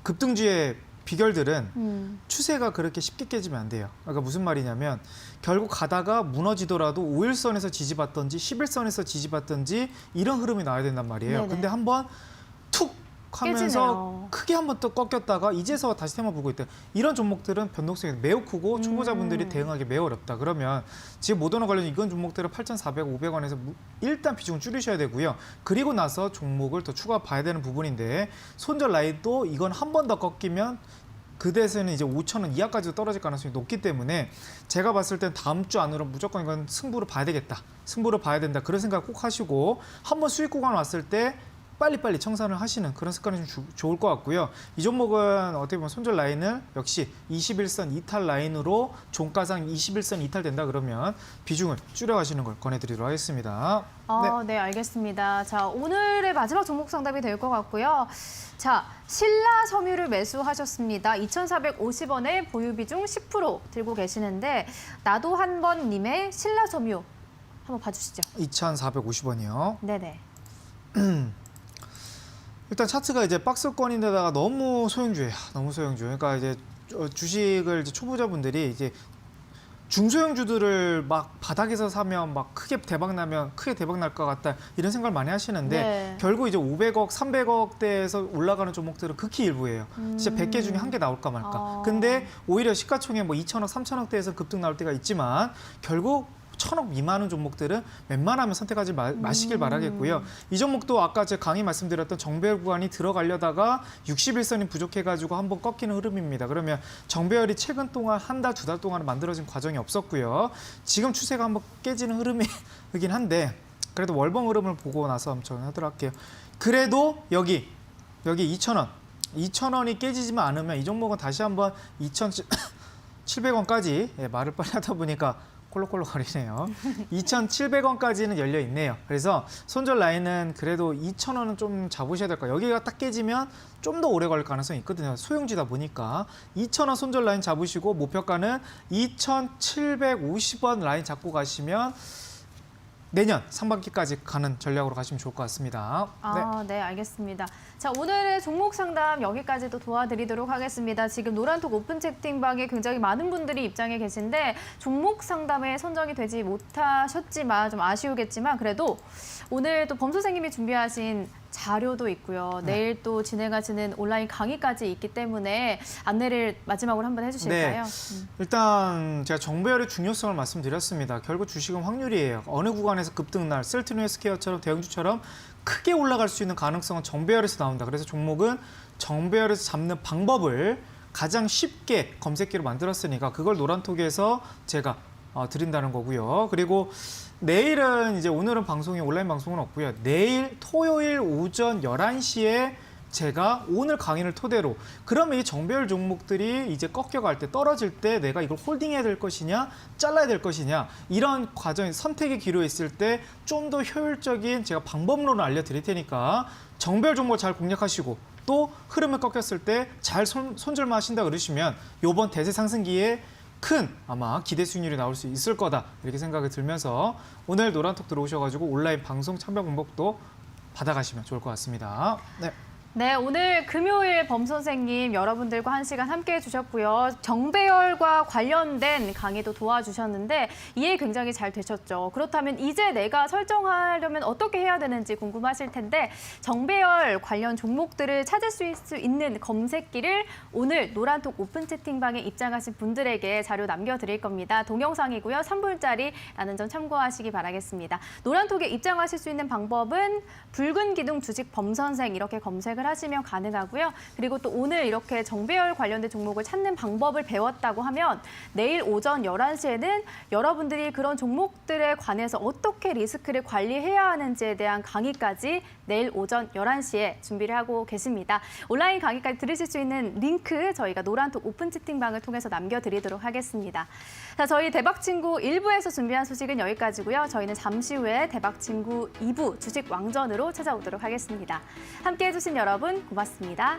급등주의 비결들은 추세가 그렇게 쉽게 깨지면 안 돼요. 그러니까 무슨 말이냐면 결국 가다가 무너지더라도 5일선에서 지지받던지 10일선에서 지지받던지 이런 흐름이 나와야 된단 말이에요. 네네. 근데 한번 툭 하면서 깨지네요. 크게 한 번 또 꺾였다가 이제서 다시 테마 불고 있다. 이런 종목들은 변동성이 매우 크고 초보자분들이 대응하기 매우 어렵다. 그러면 지금 모더나 관련 이건 종목들은 8,400, 500원에서 일단 비중을 줄이셔야 되고요. 그리고 나서 종목을 더 추가 봐야 되는 부분인데 손절 라인도 이건 한 번 더 꺾이면 그대에서는 이제 5,000원 이하까지도 떨어질 가능성이 높기 때문에 제가 봤을 땐 다음 주 안으로 무조건 이건 승부를 봐야 되겠다. 승부를 봐야 된다. 그런 생각 꼭 하시고 한번 수익 구간 왔을 때 빨리빨리 청산을 하시는 그런 습관이 좀 좋을 것 같고요. 이 종목은 어떻게 보면 손절 라인을 역시 21선 이탈 라인으로 종가상 21선 이탈된다 그러면 비중을 줄여가시는 걸 권해드리도록 하겠습니다. 네, 알겠습니다. 자, 오늘의 마지막 종목 상담이 될 것 같고요. 자, 신라 섬유를 매수하셨습니다. 2,450원에 보유 비중 10% 들고 계시는데 나도 한 번 님의 신라 섬유 한번 봐주시죠. 2,450원이요. 네네. 일단 차트가 이제 박스권인데다가 너무 소형주예요. 너무 소형주. 그러니까 이제 주식을 이제 초보자분들이 이제 중소형주들을 막 바닥에서 사면 막 크게 대박 나면 크게 대박 날 것 같다 이런 생각을 많이 하시는데 네. 결국 이제 500억, 300억대에서 올라가는 종목들은 극히 일부예요. 진짜 100개 중에 한 개 나올까 말까. 근데 오히려 시가총액 뭐 2천억, 3천억대에서 급등 나올 때가 있지만 결국 1,000억 미만은 종목들은 웬만하면 선택하지 마시길 바라겠고요. 이 종목도 아까 제가 강의 말씀드렸던 정배열 구간이 들어가려다가 61선이 부족해가지고 한번 꺾이는 흐름입니다. 그러면 정배열이 최근 동안 한 달, 두 달 동안 만들어진 과정이 없었고요. 지금 추세가 한번 깨지는 흐름이긴 한데 그래도 월봉 흐름을 보고 나서 한번 하도록 할게요. 그래도 여기 2,000원. 2,000원이 깨지지만 않으면 이 종목은 다시 한번 2,700원까지 말을 빨리 하다 보니까 콜록콜록거리네요. 2,700원까지는 열려 있네요. 그래서 손절 라인은 그래도 2,000원은 좀 잡으셔야 될 거예요. 여기가 딱 깨지면 좀 더 오래 걸릴 가능성이 있거든요. 소형주다 보니까 2,000원 손절 라인 잡으시고 목표가는 2,750원 라인 잡고 가시면 내년 상반기까지 가는 전략으로 가시면 좋을 것 같습니다. 네, 알겠습니다. 자, 오늘의 종목 상담 여기까지도 도와드리도록 하겠습니다. 지금 노란톡 오픈 채팅방에 굉장히 많은 분들이 입장해 계신데 종목 상담에 선정이 되지 못하셨지만 좀 아쉬우겠지만 그래도 오늘 또 범 선생님이 준비하신 자료도 있고요. 내일 또 진행하시는 온라인 강의까지 있기 때문에 안내를 마지막으로 한번 해주실까요? 일단 제가 정배열의 중요성을 말씀드렸습니다. 결국 주식은 확률이에요. 어느 구간에서 급등날, 셀트리온 헬스케어처럼 대형주처럼 크게 올라갈 수 있는 가능성은 정배열에서 나온다. 그래서 종목은 정배열에서 잡는 방법을 가장 쉽게 검색기로 만들었으니까 그걸 노란톡에서 제가 드린다는 거고요. 그리고 내일은 이제 오늘은 방송이 온라인 방송은 없고요. 내일 토요일 오전 11시에 제가 오늘 강의를 토대로 그러면 이 정배열 종목들이 이제 꺾여갈 때 떨어질 때 내가 이걸 홀딩해야 될 것이냐 잘라야 될 것이냐 이런 과정이 선택의 기로에 있을 때 좀 더 효율적인 제가 방법론을 알려드릴 테니까 정배열 종목 잘 공략하시고 또 흐름을 꺾였을 때 잘 손절만 하신다 그러시면 이번 대세 상승기에 큰 아마 기대 수익률이 나올 수 있을 거다 이렇게 생각이 들면서 오늘 노란톡 들어오셔가지고 온라인 방송 참여 방법도 받아가시면 좋을 것 같습니다. 네, 오늘 금요일 범 선생님 여러분들과 1시간 함께 해주셨고요. 정배열과 관련된 강의도 도와주셨는데 이해 굉장히 잘 되셨죠. 그렇다면 이제 내가 설정하려면 어떻게 해야 되는지 궁금하실 텐데 정배열 관련 종목들을 찾을 수 있는 검색기를 오늘 노란톡 오픈 채팅방에 입장하신 분들에게 자료 남겨드릴 겁니다. 동영상이고요. 3분짜리 라는 점 참고하시기 바라겠습니다. 노란톡에 입장하실 수 있는 방법은 붉은 기둥 주식 범 선생 이렇게 검색을 하시면 가능하고요. 그리고 또 오늘 이렇게 정배열 관련된 종목을 찾는 방법을 배웠다고 하면 내일 오전 11시에는 여러분들이 그런 종목들에 관해서 어떻게 리스크를 관리해야 하는지에 대한 강의까지 내일 오전 11시에 준비를 하고 계십니다. 온라인 강의까지 들으실 수 있는 링크 저희가 노란톡 오픈 채팅방을 통해서 남겨드리도록 하겠습니다. 자, 저희 대박친구 1부에서 준비한 소식은 여기까지고요. 저희는 잠시 후에 대박친구 2부 주식 왕전으로 찾아오도록 하겠습니다. 함께해 주신 여러분 고맙습니다.